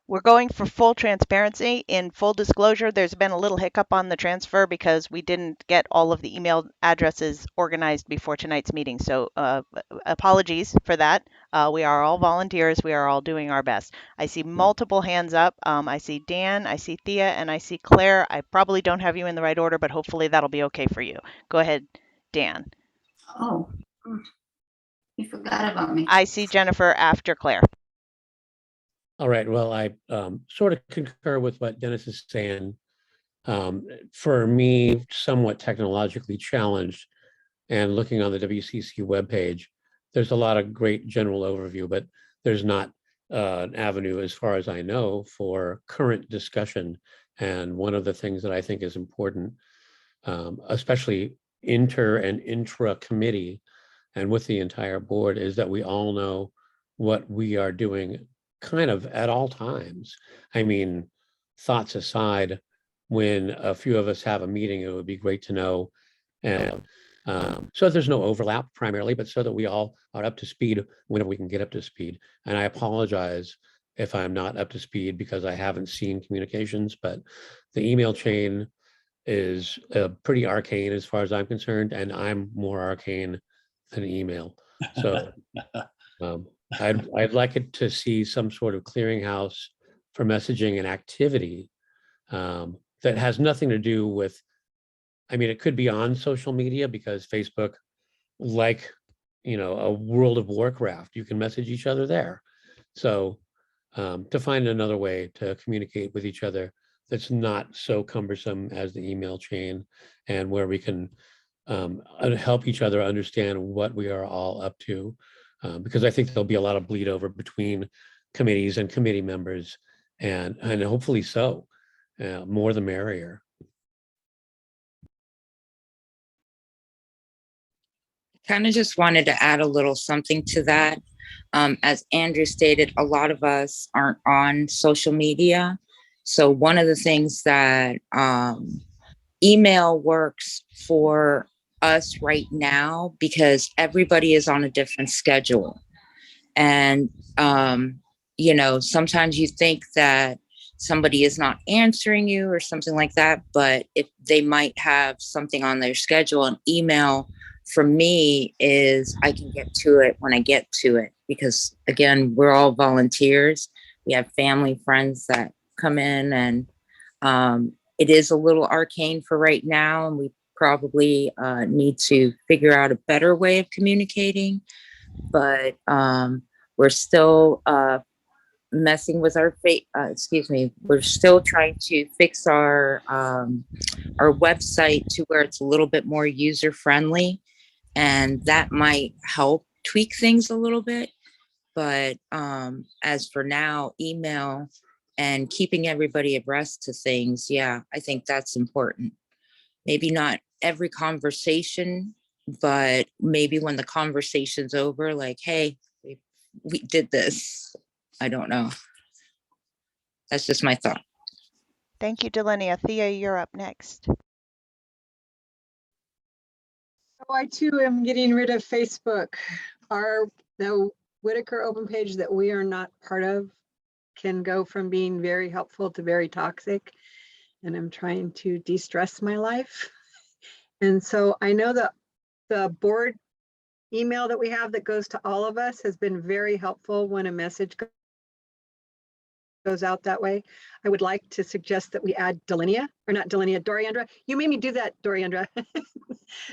We're going for full transparency. In full disclosure, there's been a little hiccup on the transfer because we didn't get all of the email addresses organized before tonight's meeting. So apologies for that. We are all volunteers. We are all doing our best. I see multiple hands up. I see Dan, I see Thea, and I see Claire. I probably don't have you in the right order, but hopefully that'll be okay for you. Go ahead, Dan. Oh, you forgot about me. I see Jennifer after Claire. All right. Well, I sort of concur with what Dennis is saying. For me, somewhat technologically challenged and looking on the WCC webpage, there's a lot of great general overview, but there's not an avenue, as far as I know, for current discussion. And one of the things that I think is important, especially inter and intra committee and with the entire board, is that we all know what we are doing kind of at all times. I mean, thoughts aside, when a few of us have a meeting, it would be great to know. And so there's no overlap primarily, but so that we all are up to speed whenever we can get up to speed. And I apologize if I'm not up to speed because I haven't seen communications, but the email chain is pretty arcane as far as I'm concerned, and I'm more arcane than email. So I'd like it to see some sort of clearinghouse for messaging and activity that has nothing to do with, I mean, it could be on social media because Facebook, like, a World of Warcraft, you can message each other there. So to find another way to communicate with each other that's not so cumbersome as the email chain, and where we can help each other understand what we are all up to. Because I think there'll be a lot of bleed over between committees and committee members, and hopefully so, more the merrier. Kind of just wanted to add a little something to that. As Andrew stated, a lot of us aren't on social media. So one of the things that email works for us right now, because everybody is on a different schedule. And, sometimes you think that somebody is not answering you or something like that, but if they might have something on their schedule, an email for me is I can get to it when I get to it, because again, we're all volunteers. We have family, friends that come in, and it is a little arcane for right now, and we probably need to figure out a better way of communicating, but we're still messing with our we're still trying to fix our website to where it's a little bit more user friendly, and that might help tweak things a little bit. But as for now, email and keeping everybody abreast to things, yeah, I think that's important. Maybe not every conversation, but maybe when the conversation's over, like, hey, we did this. I don't know. That's just my thought. Thank you, Delinia. Thea, you're up next. I too am getting rid of Facebook. The Whitaker open page that we are not part of can go from being very helpful to very toxic. And I'm trying to de-stress my life. And so I know that the board email that we have that goes to all of us has been very helpful when a message goes out that way. I would like to suggest that we add Doriandra. You made me do that, Doriandra.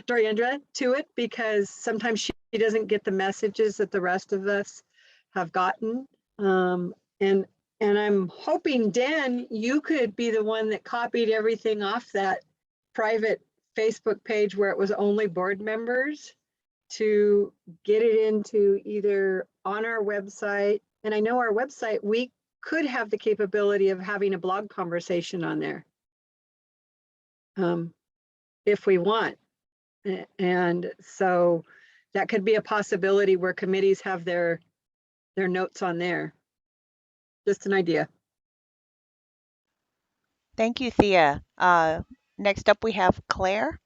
Doriandra to it, because sometimes she doesn't get the messages that the rest of us have gotten. And I'm hoping, Dan, you could be the one that copied everything off that private Facebook page where it was only board members, to get it into either on our website. And I know our website, we could have the capability of having a blog conversation on there if we want. And so that could be a possibility where committees have their notes on there. Just an idea. Thank you, Thea. Next up, we have Claire.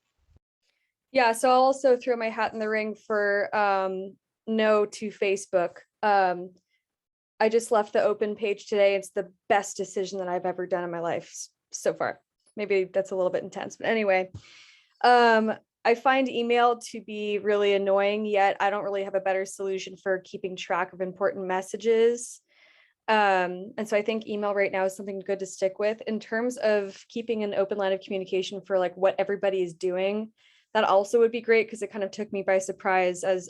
Yeah, so I'll also throw my hat in the ring for no to Facebook. I just left the open page today. It's the best decision that I've ever done in my life so far. Maybe that's a little bit intense, but anyway, I find email to be really annoying, yet I don't really have a better solution for keeping track of important messages. And so I think email right now is something good to stick with. In terms of keeping an open line of communication for like what everybody is doing, that also would be great, because it kind of took me by surprise, as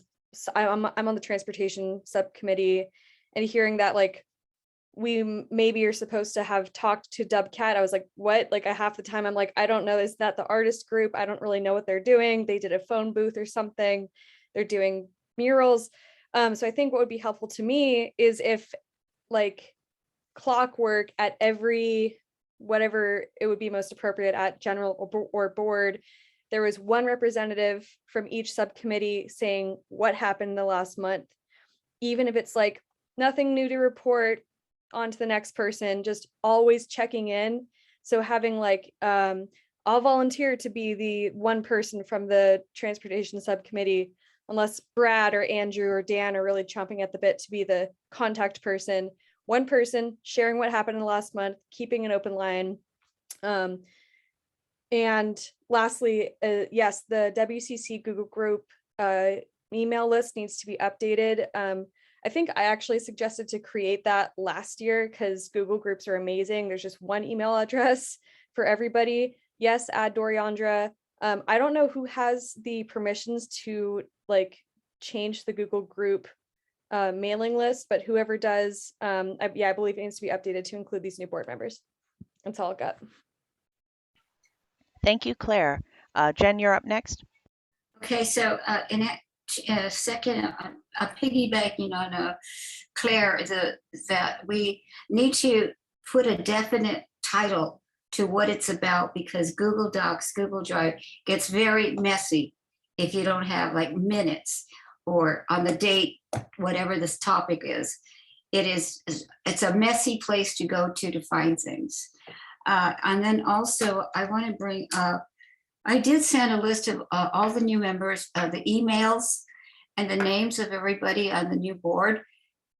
I'm on the transportation subcommittee, and hearing that like we maybe are supposed to have talked to Dubcat. I was like, what? Like half the time I'm like, I don't know. Is that the artist group? I don't really know what they're doing. They did a phone booth or something. They're doing murals. So I think what would be helpful to me is if like clockwork at every, whatever it would be most appropriate at general or board, there was one representative from each subcommittee saying what happened in the last month, even if it's like nothing new to report, on to the next person, just always checking in. So having like, I'll volunteer to be the one person from the transportation subcommittee, unless Brad or Andrew or Dan are really chomping at the bit to be the contact person. One person sharing what happened in the last month, keeping an open line. And lastly, yes, the WCC Google group email list needs to be updated. I think I actually suggested to create that last year because Google groups are amazing. There's just one email address for everybody. Yes, add Doriandra. I don't know who has the permissions to like change the Google group mailing list, but whoever does, I believe it needs to be updated to include these new board members. That's all I've got. Thank you, Claire. Jen, you're up next. Okay, so in a second, piggybacking on Claire, that we need to put a definite title to what it's about, because Google Docs, Google Drive gets very messy if you don't have like minutes or on the date, whatever this topic is. It's a messy place to go to find things. And then also I want to bring up, I did send a list of all the new members, the emails and the names of everybody on the new board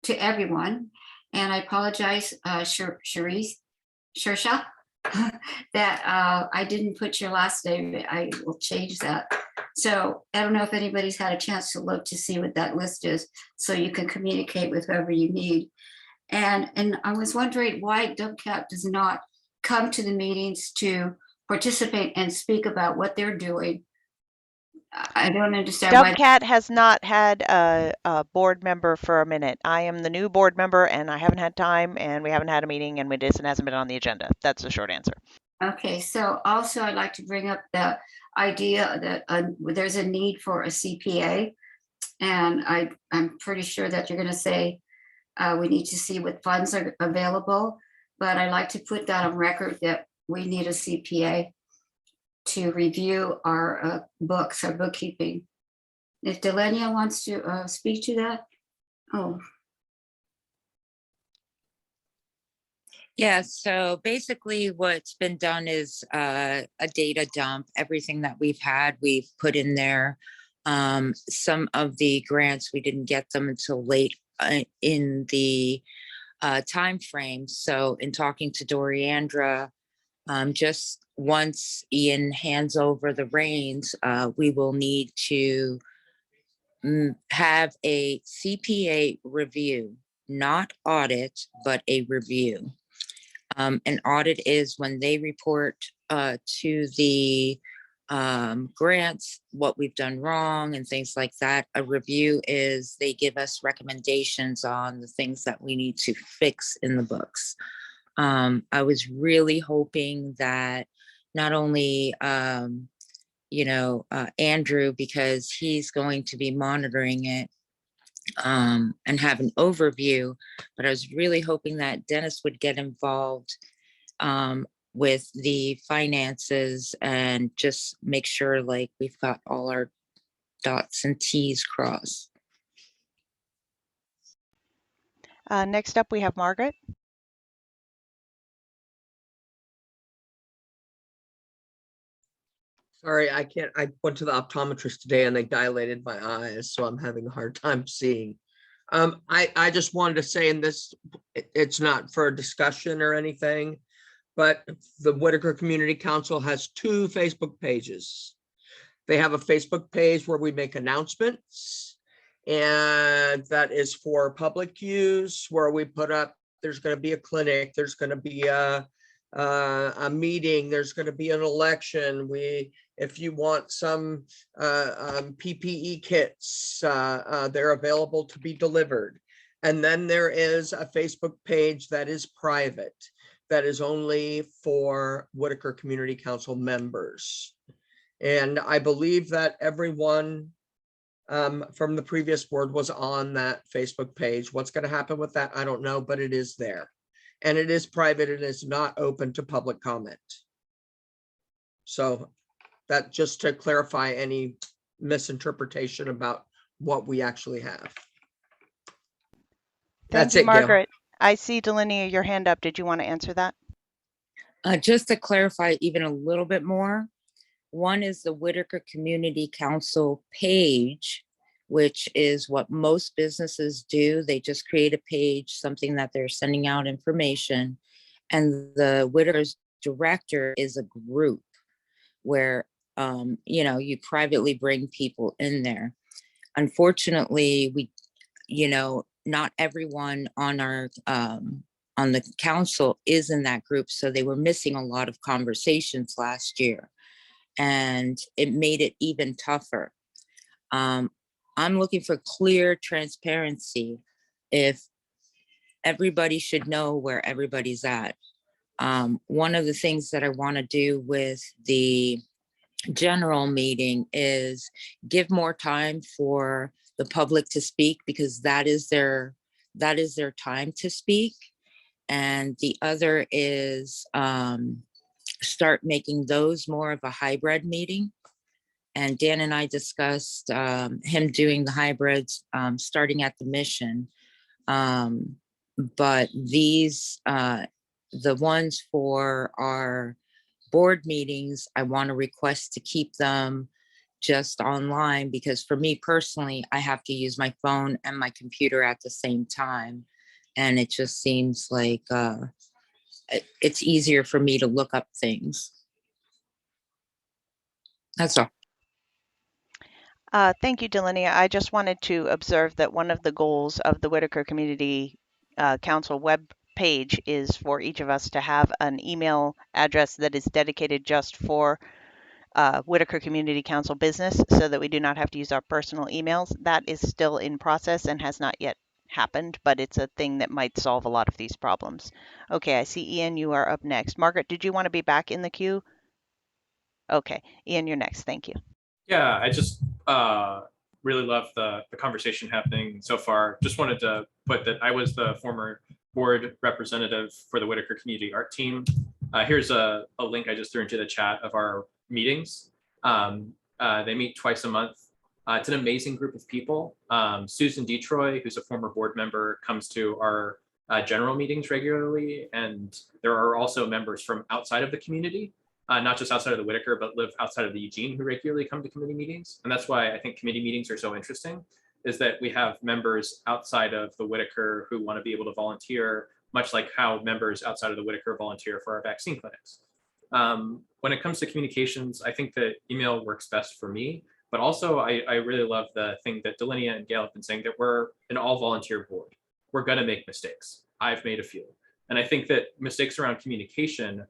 to everyone. And I apologize, Shersha, that I didn't put your last name. I will change that. So I don't know if anybody's had a chance to look to see what that list is, so you can communicate with whoever you need. And I was wondering why WCAP does not come to the meetings to participate and speak about what they're doing. I don't understand why. WCAT has not had a board member for a minute. I am the new board member and I haven't had time, and we haven't had a meeting, and it hasn't been on the agenda. That's the short answer. Okay, so also I'd like to bring up the idea that there's a need for a CPA. And I'm pretty sure that you're going to say we need to see what funds are available, but I'd like to put that on record that we need a CPA to review our books, our bookkeeping. If Delenia wants to speak to that. Oh. Yeah, so basically what's been done is a data dump. Everything that we've had, we've put in there. Some of the grants, we didn't get them until late in the time frame. So in talking to Doriandra, just once Ian hands over the reins, we will need to have a CPA review, not audit, but a review. An audit is when they report to the grants what we've done wrong and things like that. A review is they give us recommendations on the things that we need to fix in the books. I was really hoping that not only Andrew, because he's going to be monitoring it and have an overview, but I was really hoping that Dennis would get involved with the finances and just make sure like we've got all our dots and T's crossed. Next up, we have Margaret. Sorry, I can't. I went to the optometrist today and they dilated my eyes, so I'm having a hard time seeing. I just wanted to say, in this, it's not for a discussion or anything, but the Whitaker Community Council has 2 Facebook pages. They have a Facebook page where we make announcements, and that is for public use, where we put up, there's going to be a clinic, there's going to be a meeting, there's going to be an election. If you want some PPE kits, they're available to be delivered. And then there is a Facebook page that is private, that is only for Whitaker Community Council members. And I believe that everyone from the previous board was on that Facebook page. What's going to happen with that, I don't know, but it is there. And it is private and is not open to public comment. So that, just to clarify any misinterpretation about what we actually have. Thank That's you, it, Gail. Margaret. I see Delinia, your hand up. Did you want to answer that? Just to clarify even a little bit more, one is the Whitaker Community Council page, which is what most businesses do. They just create a page, something that they're sending out information. And the Whitaker's director is a group where, you privately bring people in there. Unfortunately, not everyone on our, on the council is in that group. So they were missing a lot of conversations last year, and it made it even tougher. I'm looking for clear transparency. If everybody should know where everybody's at. One of the things that I want to do with the general meeting is give more time for the public to speak, because that is their time to speak. And the other is start making those more of a hybrid meeting. And Dan and I discussed him doing the hybrids starting at the mission. But these, the ones for our board meetings, I want to request to keep them just online, because for me personally, I have to use my phone and my computer at the same time. And it just seems like it's easier for me to look up things. That's all. Thank you, Delinia. I just wanted to observe that one of the goals of the Whitaker Community Council web page is for each of us to have an email address that is dedicated just for Whitaker Community Council business, so that we do not have to use our personal emails. That is still in process and has not yet happened, but it's a thing that might solve a lot of these problems. Okay, I see Ian, you are up next. Margaret, did you want to be back in the queue? Okay, Ian, you're next. Thank you. Yeah, I just really love the conversation happening so far. Just wanted to put that I was the former board representative for the Whitaker Community Art Team. Here's a link I just threw into the chat of our meetings. They meet twice a month. It's an amazing group of people. Susan Detroit, who's a former board member, comes to our general meetings regularly. And there are also members from outside of the community, not just outside of the Whitaker, but live outside of the Eugene, who regularly come to committee meetings. And that's why I think committee meetings are so interesting, is that we have members outside of the Whitaker who want to be able to volunteer, much like how members outside of the Whitaker volunteer for our vaccine clinics. When it comes to communications, I think that email works best for me, but also I really love the thing that Delinia and Gail have been saying, that we're an all volunteer board. We're going to make mistakes. I've made a few. And I think that mistakes around communication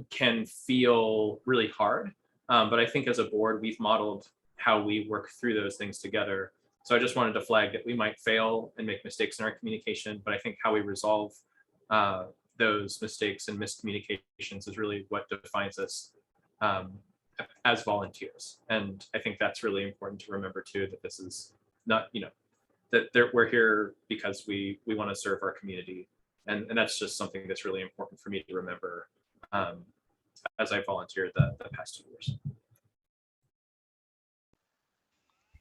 can feel really hard. But I think as a board, we've modeled how we work through those things together. So I just wanted to flag that we might fail and make mistakes in our communication, but I think how we resolve those mistakes and miscommunications is really what defines us as volunteers. And I think that's really important to remember too, that this is not, that we're here because we want to serve our community. And that's just something that's really important for me to remember as I volunteered the past 2 years.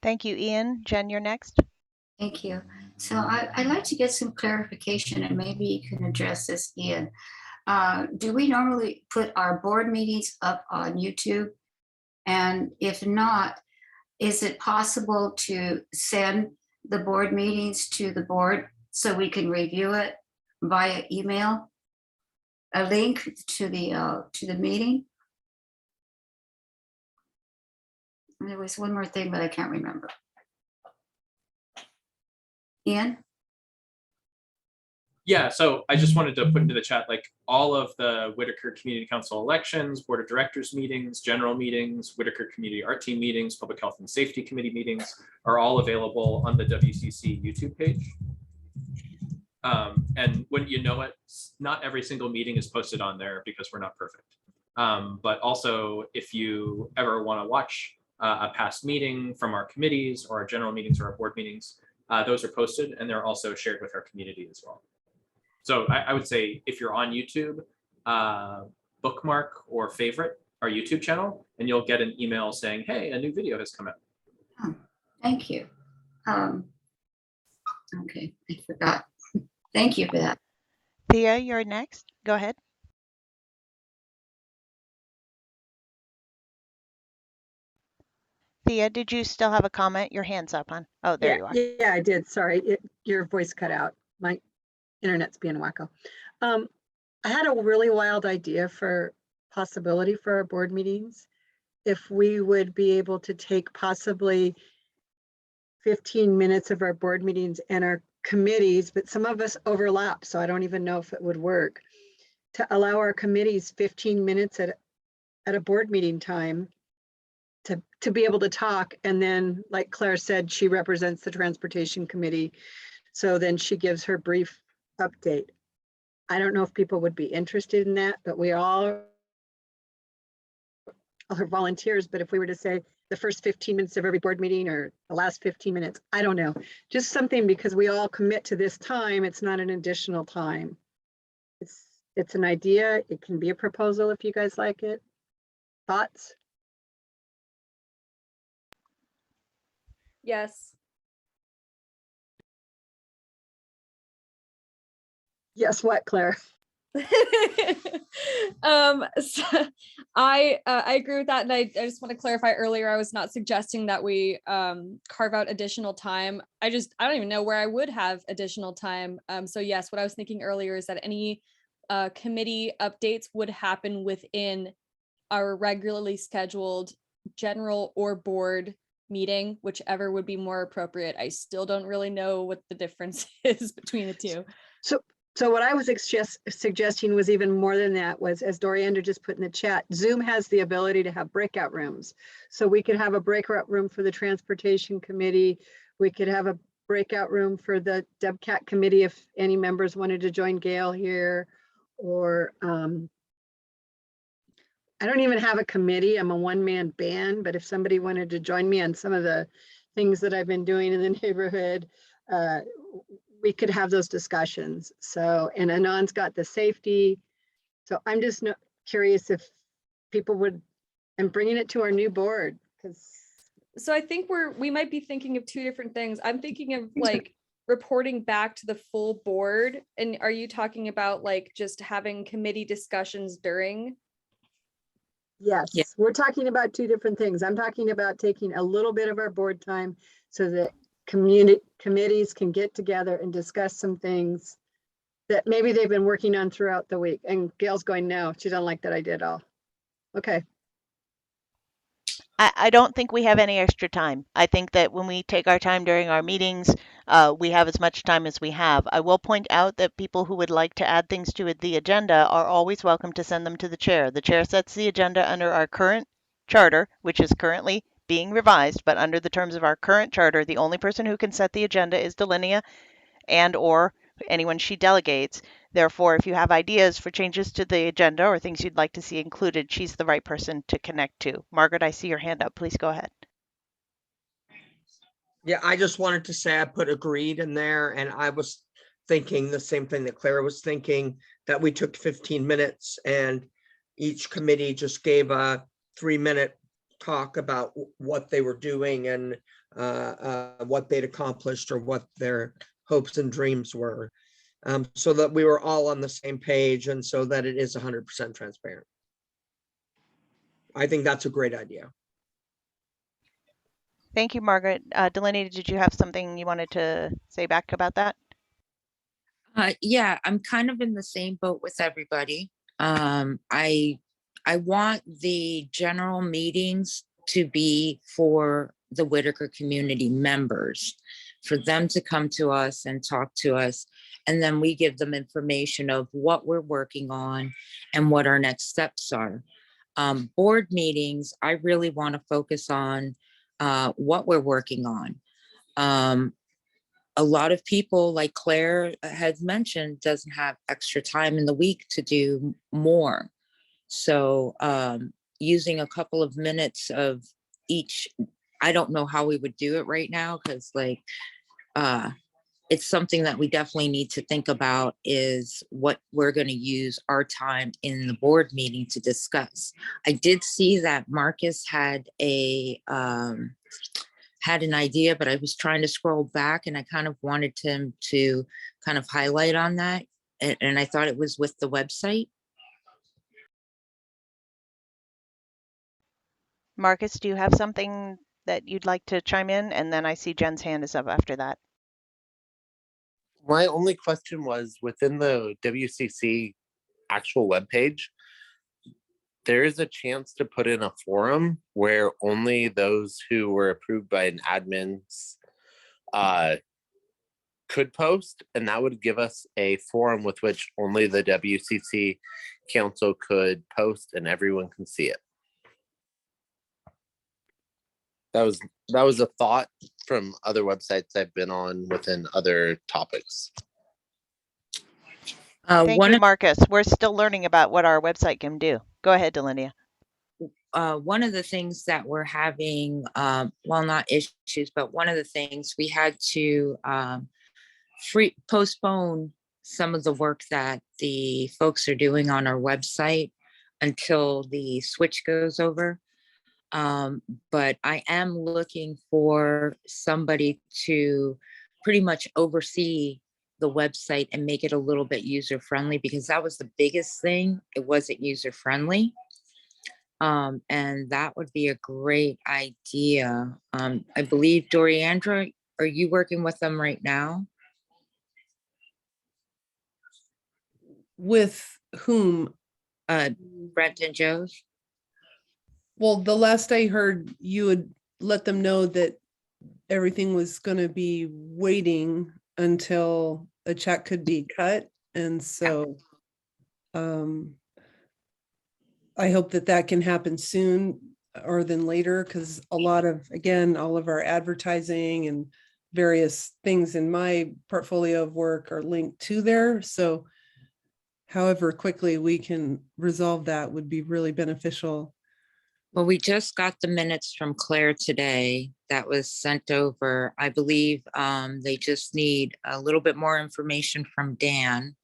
Thank you, Ian. Jen, you're next. Thank you. So I'd like to get some clarification, and maybe you can address this, Ian. Do we normally put our board meetings up on YouTube? And if not, is it possible to send the board meetings to the board so we can review it via email? A link to the meeting? And there was one more thing, but I can't remember. Ian? Yeah, so I just wanted to put into the chat, like all of the Whitaker Community Council elections, Board of Directors meetings, general meetings, Whitaker Community Art Team meetings, Public Health and Safety Committee meetings are all available on the WCC YouTube page. And when you know it, not every single meeting is posted on there because we're not perfect. But also, if you ever want to watch a past meeting from our committees or our general meetings or our board meetings, those are posted and they're also shared with our community as well. So I would say if you're on YouTube, bookmark or favorite our YouTube channel, and you'll get an email saying, hey, a new video has come out. Oh, thank you. Okay, I forgot. Thank you for that. Thea, you're next. Go ahead. Thea, did you still have a comment? Your hand's up, hon. Oh, there you are. Yeah, I did. Sorry, your voice cut out. My internet's being wacko. I had a really wild idea for possibility for our board meetings. If we would be able to take possibly 15 minutes of our board meetings and our committees, but some of us overlap, so I don't even know if it would work, to allow our committees 15 minutes at a board meeting time to be able to talk. And then, like Claire said, she represents the transportation committee. So then she gives her brief update. I don't know if people would be interested in that, but we all are volunteers. But if we were to say the first 15 minutes of every board meeting or the last 15 minutes, I don't know, just something, because we all commit to this time. It's not an additional time. It's an idea. It can be a proposal if you guys like it. Thoughts? Yes. Yes, what, Claire? So I agree with that, and I just want to clarify earlier, I was not suggesting that we carve out additional time. I don't even know where I would have additional time. So yes, what I was thinking earlier is that any committee updates would happen within our regularly scheduled general or board meeting, whichever would be more appropriate. I still don't really know what the difference is between the two. So what I was suggesting was even more than that, was, as Doriander just put in the chat, Zoom has the ability to have breakout rooms. So we could have a breakout room for the transportation committee. We could have a breakout room for the DebCat committee if any members wanted to join Gail here. Or I don't even have a committee. I'm a one-man band, but if somebody wanted to join me on some of the things that I've been doing in the neighborhood, we could have those discussions. So, and Anand's got the safety. So I'm just curious if people would, and bringing it to our new board, because. So I think we might be thinking of two different things. I'm thinking of like reporting back to the full board. And are you talking about like just having committee discussions during? Yes, Yeah. we're talking about two different things. I'm talking about taking a little bit of our board time so that committees can get together and discuss some things that maybe they've been working on throughout the week. And Gail's going, no, she doesn't like that I did all. Okay. I don't think we have any extra time. I think that when we take our time during our meetings, we have as much time as we have. I will point out that people who would like to add things to the agenda are always welcome to send them to the chair. The chair sets the agenda under our current charter, which is currently being revised, but under the terms of our current charter, the only person who can set the agenda is Delinia and or anyone she delegates. Therefore, if you have ideas for changes to the agenda or things you'd like to see included, she's the right person to connect to. Margaret, I see your hand up. Please go ahead. Yeah, I just wanted to say I put agreed in there, and I was thinking the same thing that Clara was thinking, that we took 15 minutes and each committee just gave a 3-minute talk about what they were doing and what they'd accomplished or what their hopes and dreams were, so that we were all on the same page and so that it is 100% transparent. I think that's a great idea. Thank you, Margaret. Delaney, did you have something you wanted to say back about that? Yeah, I'm kind of in the same boat with everybody. I want the general meetings to be for the Whitaker community members, for them to come to us and talk to us. And then we give them information of what we're working on and what our next steps are. Board meetings, I really want to focus on what we're working on. A lot of people, like Claire had mentioned, doesn't have extra time in the week to do more. So using a couple of minutes of each, I don't know how we would do it right now, because like it's something that we definitely need to think about, is what we're going to use our time in the board meeting to discuss. I did see that Marcus had a had an idea, but I was trying to scroll back and I kind of wanted him to kind of highlight on that. And I thought it was with the website. Marcus, do you have something that you'd like to chime in? And then I see Jen's hand is up after that. My only question was within the WCC actual webpage, there is a chance to put in a forum where only those who were approved by an admin's could post, and that would give us a forum with which only the WCC council could post and everyone can see it. That was a thought from other websites I've been on within other topics. Thank you, Marcus. We're still learning about what our website can do. Go ahead, Delinia. One of the things that we're having, well, not issues, but one of the things we had to postpone some of the work that the folks are doing on our website until the switch goes over. But I am looking for somebody to pretty much oversee the website and make it a little bit user friendly, because that was the biggest thing. It wasn't user friendly. And that would be a great idea. I believe, Doriandra, are you working with them right now? With whom? Brent and Joe's. Well, the last I heard, you would let them know that everything was going to be waiting until a check could be cut. And so I hope that that can happen soon or than later, because a lot of, again, all of our advertising and various things in my portfolio of work are linked to there. So however quickly we can resolve that would be really beneficial. Well, we just got the minutes from Claire today that was sent over. I believe they just need a little bit more information from Dan.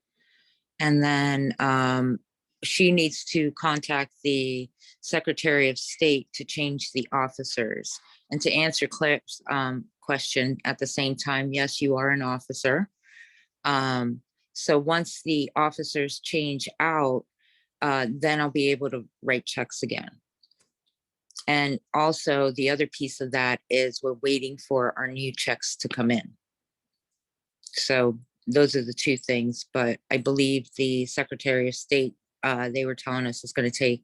And then she needs to contact the Secretary of State to change the officers. And to answer Claire's question at the same time, yes, you are an officer. So once the officers change out, then I'll be able to write checks again. And also the other piece of that is we're waiting for our new checks to come in. So those are the two things, but I believe the Secretary of State, they were telling us it's going to take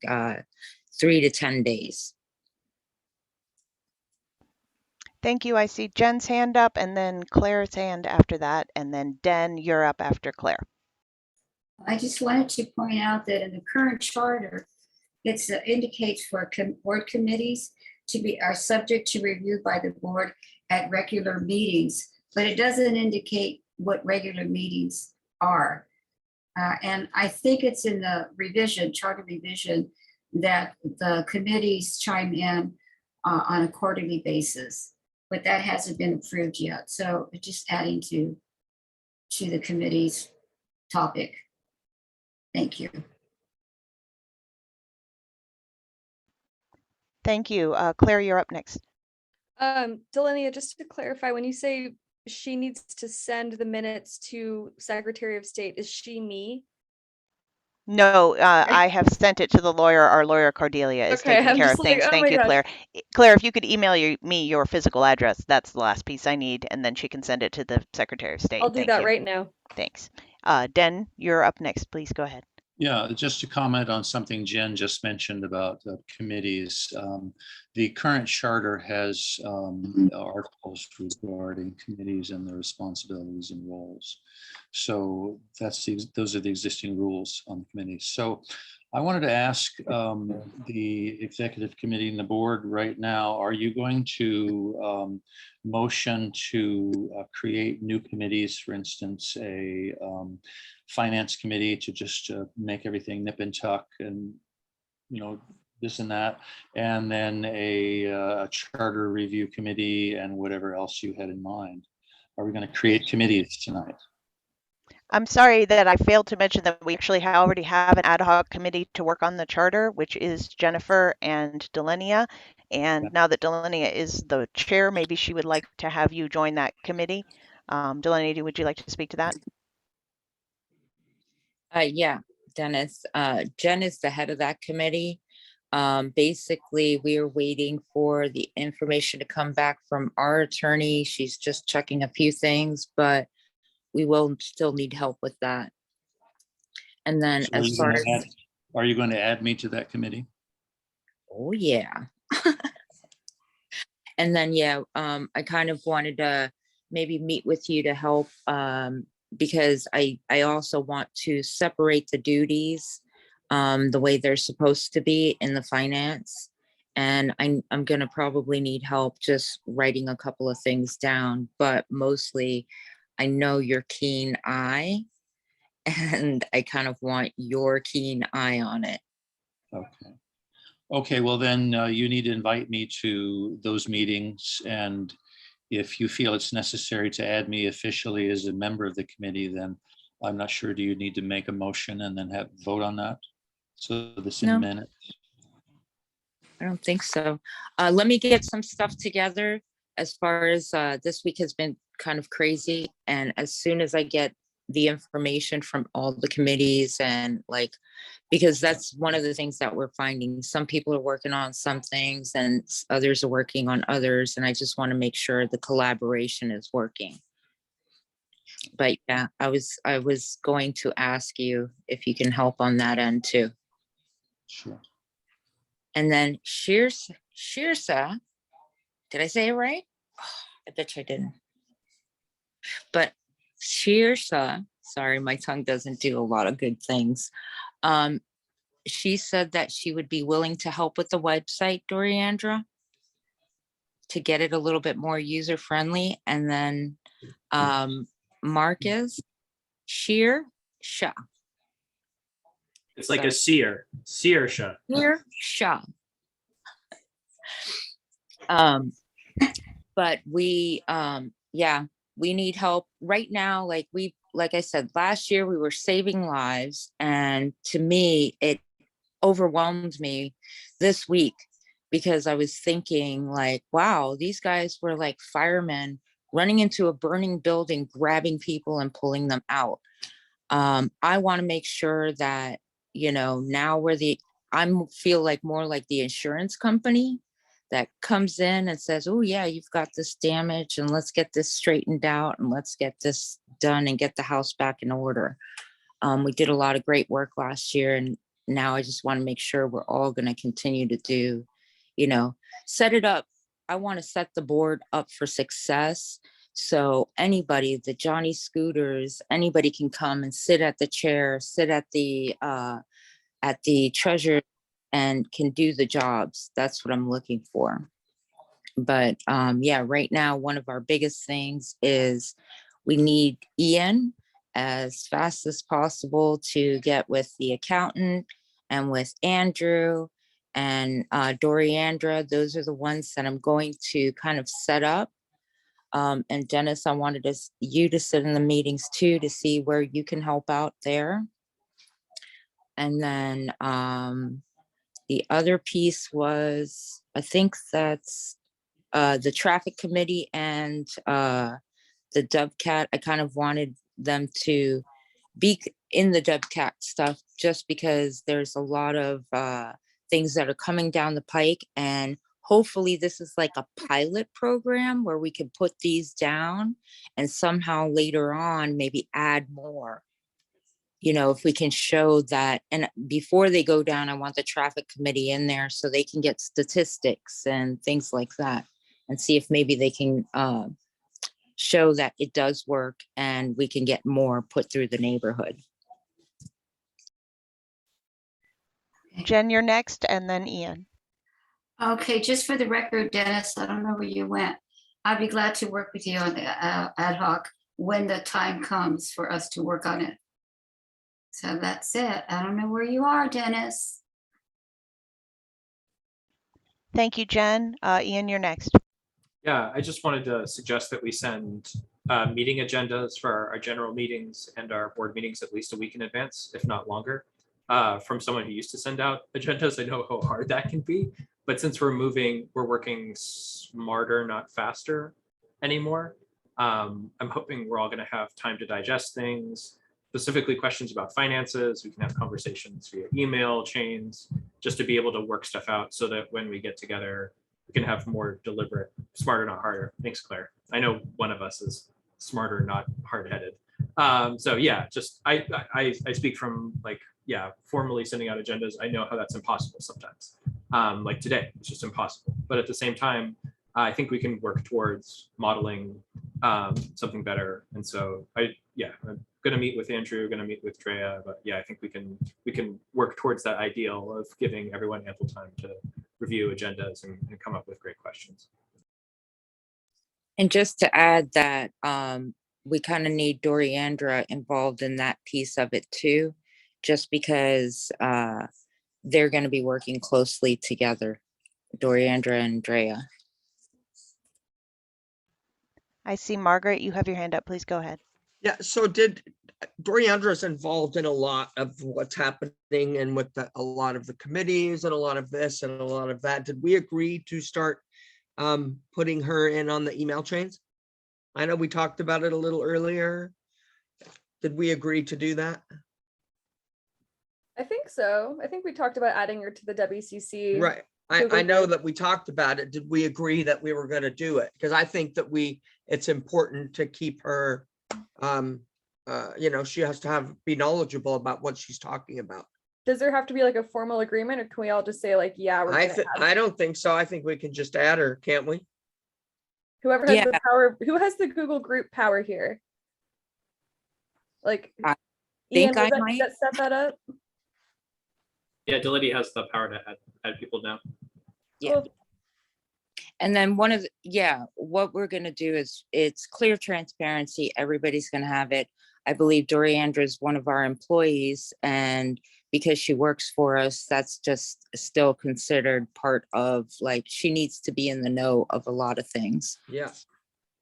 3 to 10 days. Thank you. I see Jen's hand up and then Claire's hand after that. And then Den, you're up after Claire. I just wanted to point out that in the current charter, it indicates for board committees are subject to review by the board at regular meetings, but it doesn't indicate what regular meetings are. And I think it's in the charter revision, that the committees chime in on a quarterly basis, but that hasn't been approved yet. So just adding to the committee's topic. Thank you. Thank you. Claire, you're up next. Delinia, just to clarify, when you say she needs to send the minutes to Secretary of State, is she me? No, I have sent it to the lawyer. Our lawyer Cordelia is Okay, taking I'm care of just like, things. oh Thank my you, gosh. Claire. Claire, if you could email me your physical address, that's the last piece I need, and then she can send it to the Secretary of State. I'll do Thank that you. right now. Thanks. Den, you're up next. Please go ahead. Yeah, just to comment on something Jen just mentioned about committees. The current charter has articles regarding committees and their responsibilities and roles. So those are the existing rules on the committees. So I wanted to ask the executive committee and the board right now, are you going to motion to create new committees, for instance, a finance committee to just make everything nip and tuck and, this and that, and then a charter review committee and whatever else you had in mind? Are we going to create committees tonight? I'm sorry that I failed to mention that we actually already have an ad hoc committee to work on the charter, which is Jennifer and Delinia. And now that Delinia is the chair, maybe she would like to have you join that committee. Delinia, would you like to speak to that? Yeah, Dennis, Jen is the head of that committee. Basically, we are waiting for the information to come back from our attorney. She's just checking a few things, but we will still need help with that. And then So are as you far gonna as, are you going to add me to that committee? oh yeah. And then, yeah, I kind of wanted to maybe meet with you to help, because I also want to separate the duties the way they're supposed to be in the finance. And I'm gonna probably need help just writing a couple of things down, but mostly I know your keen eye and I kind of want your keen eye on it. Okay. Okay, well then you need to invite me to those meetings, and if you feel it's necessary to add me officially as a member of the committee, then I'm not sure, do you need to make a motion and then have vote on that? So this in No. minutes. I don't think so. Let me get some stuff together as far as this week has been kind of crazy. And as soon as I get the information from all the committees and like, because that's one of the things that we're finding. Some people are working on some things and others are working on others. And I just want to make sure the collaboration is working. But yeah, I was going to ask you if you can help on that end too. Sure. And then Shirsa, did I say it right? Oh, I bet you I didn't. But Shirsa, sorry, my tongue doesn't do a lot of good things. She said that she would be willing to help with the website, Doriandra, to get it a little bit more user friendly. And then Marcus Shirsa. It's like a seer shot. Shirsa. But we yeah, we need help right now. Like I said, last year we were saving lives, and to me it overwhelmed me this week because I was thinking like, wow, these guys were like firemen running into a burning building, grabbing people and pulling them out. I want to make sure that, you know, now I'm feel like more like the insurance company that comes in and says, oh yeah, you've got this damage and let's get this straightened out and let's get this done and get the house back in order. We did a lot of great work last year, and now I just want to make sure we're all going to continue to do, you know, set it up. I want to set the board up for success. So anybody, the Johnny Scooters, anybody can come and sit at the chair, sit at the treasure and can do the jobs. That's what I'm looking for. But yeah, right now, one of our biggest things is we need Ian as fast as possible to get with the accountant and with Andrew and Doriandra. Those are the ones that I'm going to kind of set up. And Dennis, I wanted you to sit in the meetings too, to see where you can help out there. And then the other piece was, I think that's the traffic committee and the Dovcat. I kind of wanted them to be in the Dovcat stuff just because there's a lot of things that are coming down the pike, and hopefully this is like a pilot program where we can put these down and somehow later on maybe add more. You know, if we can show that, and before they go down, I want the traffic committee in there so they can get statistics and things like that and see if maybe they can show that it does work and we can get more put through the neighborhood. Jen, you're next, and then Ian. Okay, just for the record, Dennis, I don't know where you went. I'd be glad to work with you on the ad hoc when the time comes for us to work on it. So that's it. I don't know where you are, Dennis. Thank you, Jen. Ian, you're next. Yeah, I just wanted to suggest that we send meeting agendas for our general meetings and our board meetings at least a week in advance, if not longer. From someone who used to send out agendas, I know how hard that can be, But since we're moving, we're working smarter, not faster anymore. I'm hoping we're all going to have time to digest things, specifically questions about finances. We can have conversations via email chains, just to be able to work stuff out so that when we get together, we can have more deliberate, smarter, not harder. Thanks, Claire. I know one of us is smarter, not hard-headed. So yeah, just I speak from like, yeah, formally sending out agendas. I know how that's impossible sometimes. Like today, it's just impossible. But at the same time, I think we can work towards modeling something better. And so I'm going to meet with Andrew, going to meet with Drea, but yeah, I think we can work towards that ideal of giving everyone ample time to review agendas and come up with great questions. And just to add that we kind of need Doriandra involved in that piece of it too, just because they're going to be working closely together, Doriandra and Drea. I see Margaret, you have your hand up. Please go ahead. Yeah, so Doriandra's involved in a lot of what's happening and with a lot of the committees and a lot of this and a lot of that. Did we agree to start putting her in on the email chains? I know we talked about it a little earlier. Did we agree to do that? I think so. I think we talked about adding her to the WCC. Right. I know that we talked about it. Did we agree that we were going to do it? Because I think that it's important to keep her, she has to be knowledgeable about what she's talking about. Does there have to be like a formal agreement, or can we all just say like, yeah, we're I don't think so. I think we can just add her, can't we? Whoever has the power, who has the Google group power here? Like, think Ian, I might set that up. Yeah, Delidy has the power to add people now. Yeah. Cool. And then what we're going to do is it's clear transparency. Everybody's going to have it. I believe Doriandra is one of our employees, and because she works for us, that's just still considered part of, like, she needs to be in the know of a lot of things. Yeah.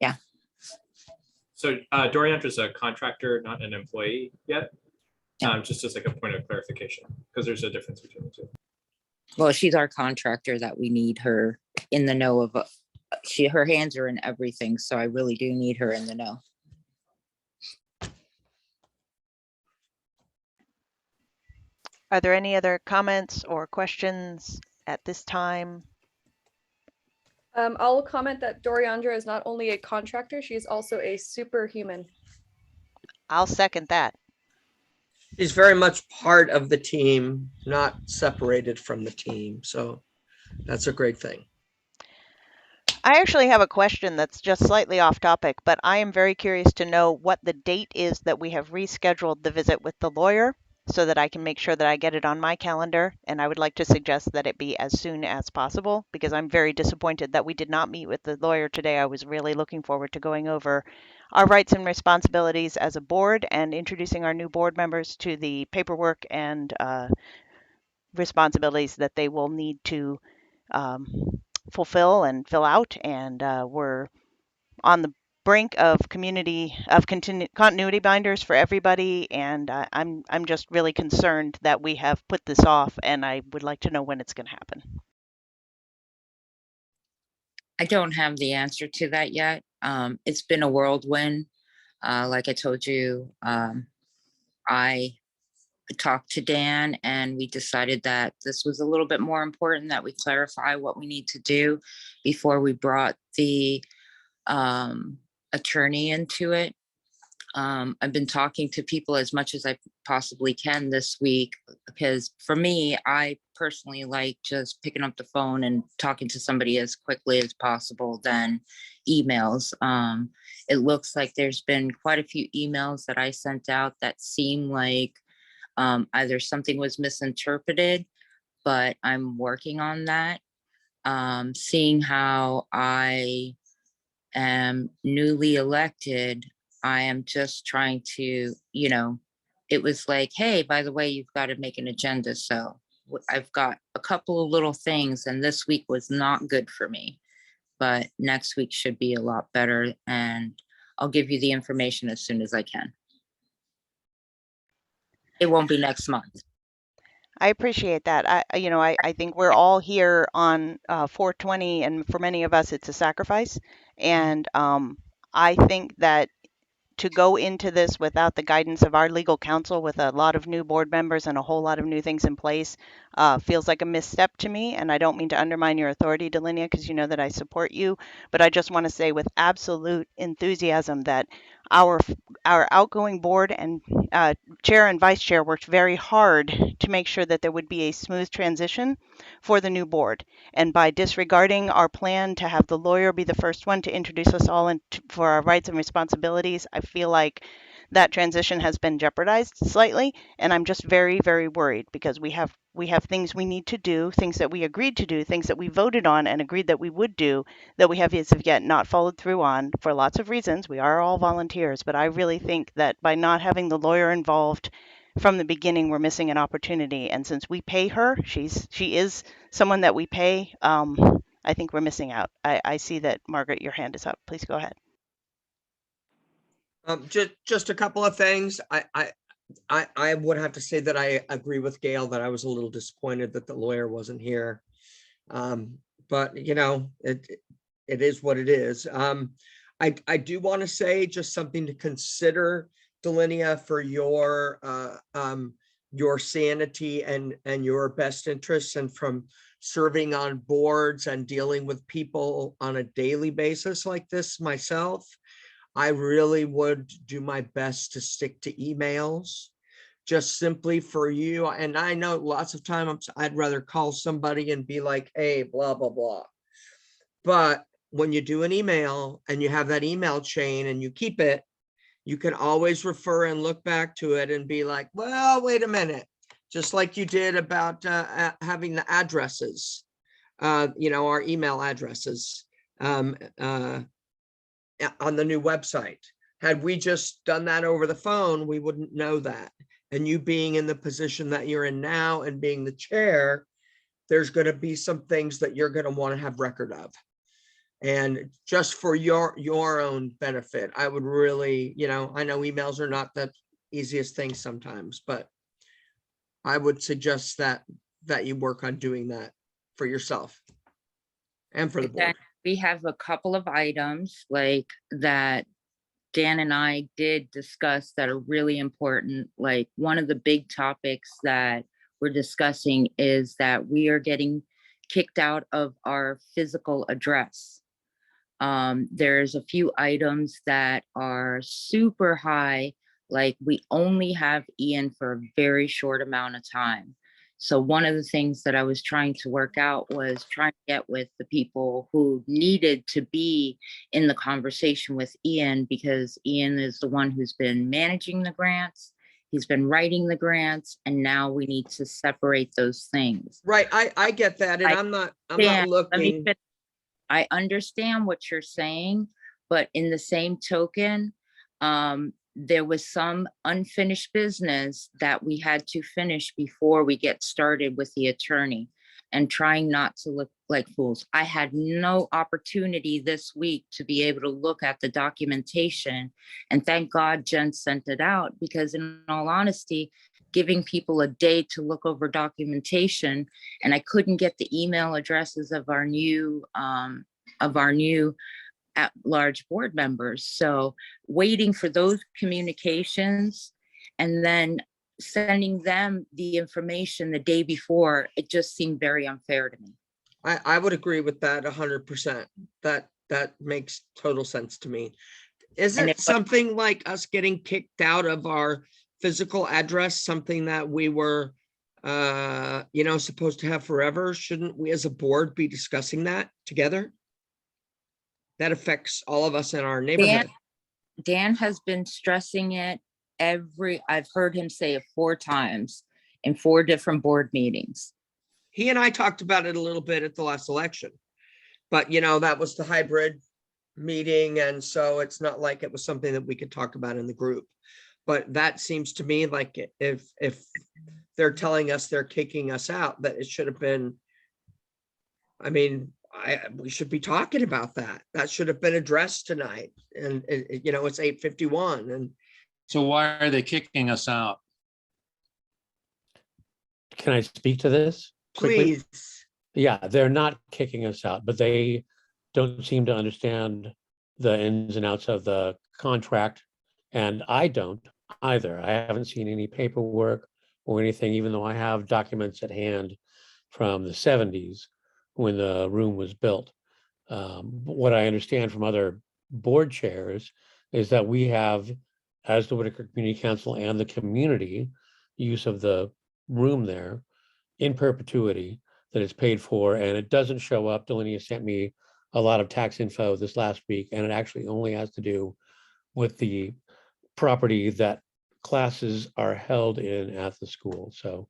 Yeah. So Doriandra is a contractor, not an employee yet. Just as like a point of clarification, because there's a difference between the two. Well, she's our contractor that we need her in the know of. Her hands are in everything, so I really do need her in the know. Are there any other comments or questions at this time? I'll comment that Doriandra is not only a contractor, she is also a superhuman. I'll second that. She's very much part of the team, not separated from the team. So that's a great thing. I actually have a question that's just slightly off topic, but I am very curious to know what the date is that we have rescheduled the visit with the lawyer, so that I can make sure that I get it on my calendar. And I would like to suggest that it be as soon as possible, because I'm very disappointed that we did not meet with the lawyer today. I was really looking forward to going over our rights and responsibilities as a board and introducing our new board members to the paperwork and responsibilities that they will need to fulfill and fill out. And we're on the brink of continuity binders for everybody, and I'm just really concerned that we have put this off, and I would like to know when it's going to happen. I don't have the answer to that yet. It's been a whirlwind. Like I told you, I talked to Dan, and we decided that this was a little bit more important that we clarify what we need to do before we brought the attorney into it. I've been talking to people as much as I possibly can this week, because for me, I personally like just picking up the phone and talking to somebody as quickly as possible than emails. It looks like there's been quite a few emails that I sent out that seem like either something was misinterpreted, but I'm working on that. Seeing how I am newly elected, I am just trying to, it was like, hey, by the way, you've got to make an agenda. So I've got a couple of little things, and this week was not good for me, but next week should be a lot better. And I'll give you the information as soon as I can. It won't be next month. I appreciate that. I think we're all here on 420, and for many of us, it's a sacrifice. And I think that to go into this without the guidance of our legal counsel with a lot of new board members and a whole lot of new things in place feels like a misstep to me. And I don't mean to undermine your authority, Delinia, because you know that I support you. But I just want to say with absolute enthusiasm that our our outgoing board and chair and vice chair worked very hard to make sure that there would be a smooth transition for the new board. And by disregarding our plan to have the lawyer be the first one to introduce us all for our rights and responsibilities, I feel like that transition has been jeopardized slightly. And I'm just very, very worried because we have things we need to do, things that we agreed to do, things that we voted on and agreed that we would do that we have as of yet not followed through on for lots of reasons. We are all volunteers, but I really think that by not having the lawyer involved from the beginning, we're missing an opportunity. And since we pay her, she is someone that we pay. I think we're missing out. I see that Margaret, your hand is up. Please go ahead. Just a couple of things. I would have to say that I agree with Gail that I was a little disappointed that the lawyer wasn't here. But you know, it is what it is. I do want to say just something to consider, Delinia, for your sanity and your best interests, and from serving on boards and dealing with people on a daily basis like this myself. I really would do my best to stick to emails, just simply for you. And I know lots of times I'd rather call somebody and be like, hey, blah, blah, blah. But when you do an email and you have that email chain and you keep it, you can always refer and look back to it and be like, well, wait a minute. Just like you did about having the addresses, our email addresses. On the new website. Had we just done that over the phone, we wouldn't know that. And you being in the position that you're in now and being the chair, there's going to be some things that you're going to want to have record of. And just for your own benefit, I would really, I know emails are not the easiest thing sometimes, but I would suggest that you work on doing that for yourself and for the board. We have a couple of items like that Dan and I did discuss that are really important. Like one of the big topics that we're discussing is that we are getting kicked out of our physical address. There's a few items that are super high, like we only have Ian for a very short amount of time. So one of the things that I was trying to work out was trying to get with the people who needed to be in the conversation with Ian, because Ian is the one who's been managing the grants. He's been writing the grants, and now we need to separate those things. Right. I get that. And I'm not looking. I understand what you're saying, but in the same token, there was some unfinished business that we had to finish before we get started with the attorney, and trying not to look like fools. I had no opportunity this week to be able to look at the documentation, and thank God Jen sent it out, because in all honesty, giving people a day to look over documentation, and I couldn't get the email addresses of our new at-large board members. So waiting for those communications and then sending them the information the day before, it just seemed very unfair to me. I would agree with that 100%. That makes total sense to me. Isn't something like us getting kicked out of our physical address something that we were supposed to have forever? Shouldn't we as a board be discussing that together? That affects all of us in our neighborhood. Dan has been stressing it I've heard him say it 4 times in 4 different board meetings. He and I talked about it a little bit at the last election, but that was the hybrid meeting. And so it's not like it was something that we could talk about in the group, but that seems to me like if they're telling us they're kicking us out, that it should have been, we should be talking about that. That should have been addressed tonight. And it's 8:51. And so why are they kicking us out? Can I speak to this quickly? Please. Yeah, they're not kicking us out, but they don't seem to understand the ins and outs of the contract. And I don't either. I haven't seen any paperwork or anything, even though I have documents at hand from the 70s when the room was built. What I understand from other board chairs is that we have, as the Whitaker Community Council and the community, use of the room there in perpetuity, that it's paid for, and it doesn't show up. Delinea sent me a lot of tax info this last week, and it actually only has to do with the property that classes are held in at the school. So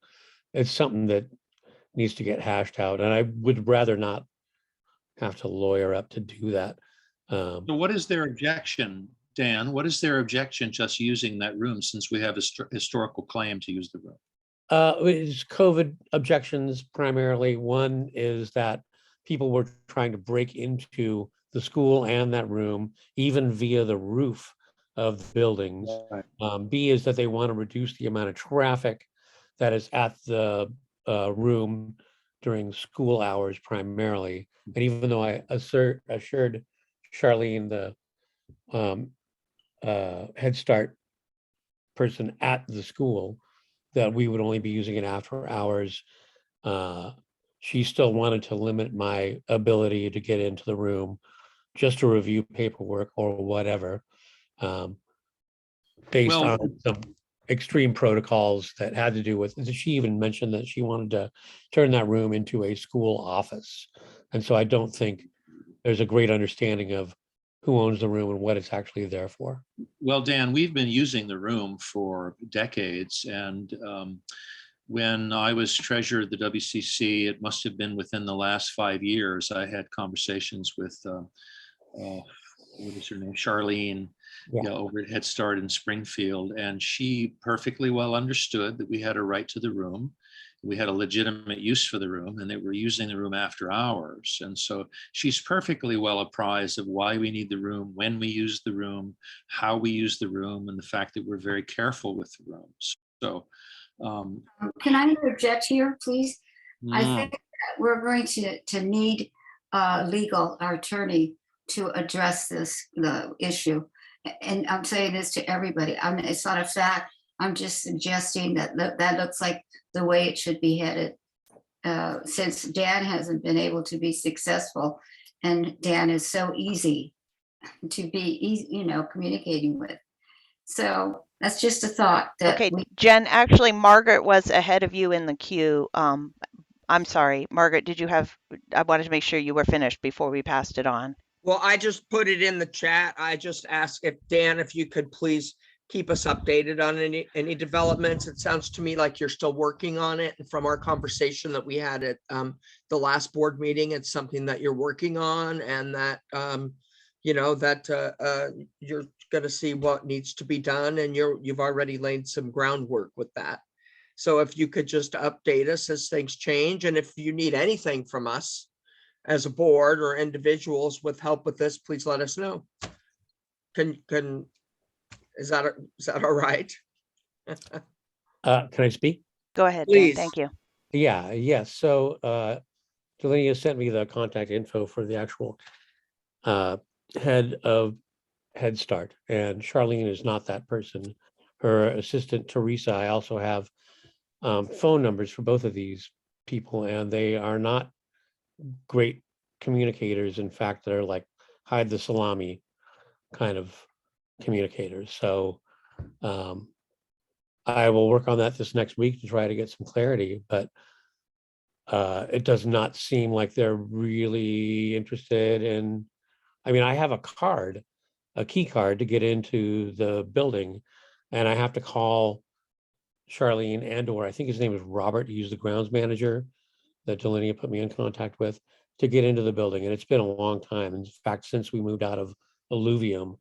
it's something that needs to get hashed out, and I would rather not have to lawyer up to do that. So what is their objection, Dan? What is their objection just using that room, since we have a historical claim to use the room? It's COVID objections primarily. One is that people were trying to break into the school and that room, even via the roof of the buildings. B is that they want to reduce the amount of traffic that is at the room during school hours primarily. And even though I assured Charlene, the Head Start person at the school, that we would only be using it after hours, she still wanted to limit my ability to get into the room just to review paperwork or whatever, based Well, on some extreme protocols that had to do with, she even mentioned that she wanted to turn that room into a school office. And so I don't think there's a great understanding of who owns the room and what it's actually there for. Well, Dan, we've been using the room for decades, and when I was treasurer of the WCC, it must have been within the last 5 years, I had conversations with, what is her name, Charlene, over at Head Start in Springfield, and she perfectly well understood that we had a right to the room. We had a legitimate use for the room, and they were using the room after hours. And so she's perfectly well apprised of why we need the room, when we use the room, how we use the room, and the fact that we're very careful with the rooms. So can I interject here, please? I think that we're going to need legal, our attorney, to address the issue. And I'm saying this to everybody. It's not a fact. I'm just suggesting that that looks like the way it should be headed, since Dan hasn't been able to be successful, and Dan is so easy to be, communicating with. So that's just a thought. Okay, Jen, actually, Margaret was ahead of you in the queue. I'm sorry, Margaret, I wanted to make sure you were finished before we passed it on. Well, I just put it in the chat. I just asked if you could please keep us updated on any developments. It sounds to me like you're still working on it. And from our conversation that we had at the last board meeting, it's something that you're working on, and that, you're going to see what needs to be done, and you've already laid some groundwork with that. So if you could just update us as things change, and if you need anything from us as a board or individuals with help with this, please let us know. Is that all right? Can I speak? Go ahead, Please. Dan. Thank you. Yeah, yes. So Delaney sent me the contact info for the actual head of Head Start, and Charlene is not that person. Her assistant, Teresa, I also have phone numbers for both of these people, and they are not great communicators. In fact, they're like hide the salami kind of communicators. So I will work on that this next week to try to get some clarity, but it does not seem like they're really interested in, I mean, I have a key card to get into the building, and I have to call Charlene or I think his name is Robert, he's the grounds manager that Delinea put me in contact with, to get into the building. And it's been a long time. In fact, since we moved out of Alluvium,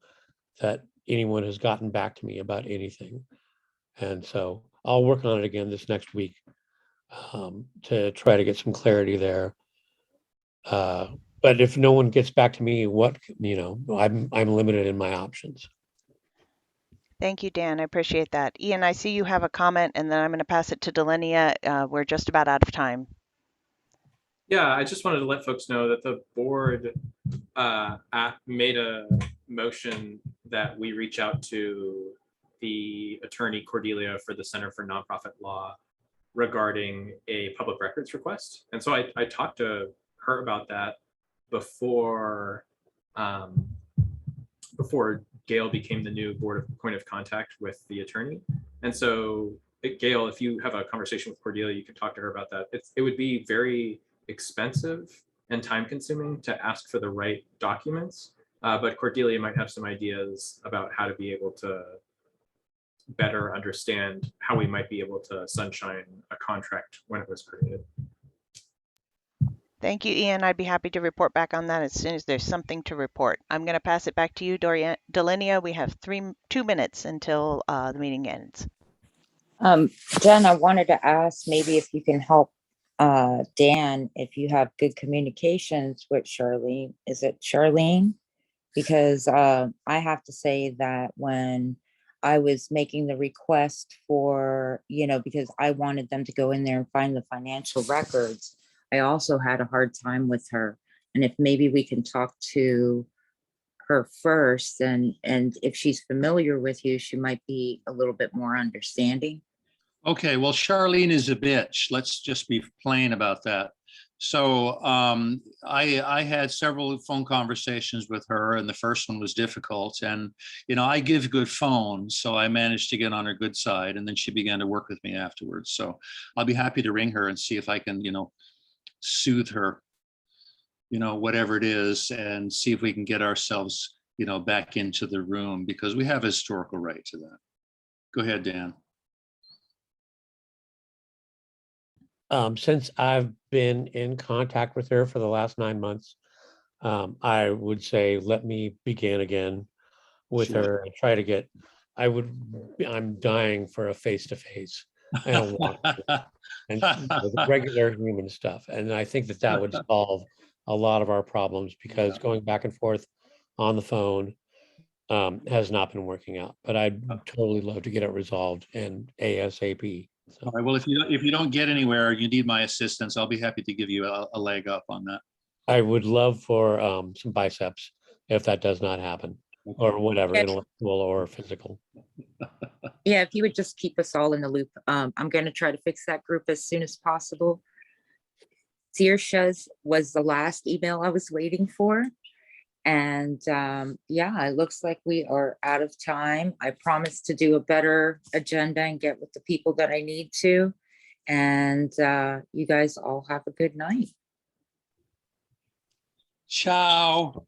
that anyone has gotten back to me about anything. And so I'll work on it again this next week to try to get some clarity there. But if no one gets back to me, I'm limited in my options. Thank you, Dan. I appreciate that. Ian, I see you have a comment, and then I'm going to pass it to Delinia. We're just about out of time. Yeah, I just wanted to let folks know that the board made a motion that we reach out to the attorney Cordelia for the Center for Nonprofit Law regarding a public records request. And so I talked to her about that before before Gail became the new point of contact with the attorney. And so Gail, if you have a conversation with Cordelia, you can talk to her about that. It would be very expensive and time consuming to ask for the right documents. But Cordelia might have some ideas about how to be able to better understand how we might be able to sunshine a contract when it was created. Thank you, Ian. I'd be happy to report back on that as soon as there's something to report. I'm going to pass it back to you, Delinia. We have 2 minutes until the meeting ends. Jen, I wanted to ask maybe if you can help Dan, if you have good communications with Charlene. Is it Charlene? Because I have to say that when I was making the request for, because I wanted them to go in there and find the financial records, I also had a hard time with her. And if maybe we can talk to her first, and if she's familiar with you, she might be a little bit more understanding. Okay, well, Charlene is a bitch. Let's just be plain about that. So I had several phone conversations with her, and the first one was difficult. And, I give good phones, so I managed to get on her good side, and then she began to work with me afterwards. So I'll be happy to ring her and see if I can, soothe her, whatever it is, and see if we can get ourselves, back into the room, because we have a historical right to that. Go ahead, Dan. Since I've been in contact with her for the last 9 months, I would say, let me begin again with her and try to get, I'm dying for a face-to-face. I don't want to. And the regular human stuff. And I think that would solve a lot of our problems, because going back and forth on the phone has not been working out. But I'd totally love to get it resolved and ASAP. So. All right. Well, if you don't get anywhere, you need my assistance, I'll be happy to give you a leg up on that. I would love for some biceps if that does not happen, or whatever, intellectual or physical. Yeah, if you would just keep us all in the loop. I'm going to try to fix that group as soon as possible. Saoirse's was the last email I was waiting for. And yeah, it looks like we are out of time. I promise to do a better agenda and get with the people that I need to. And you guys all have a good night. Ciao.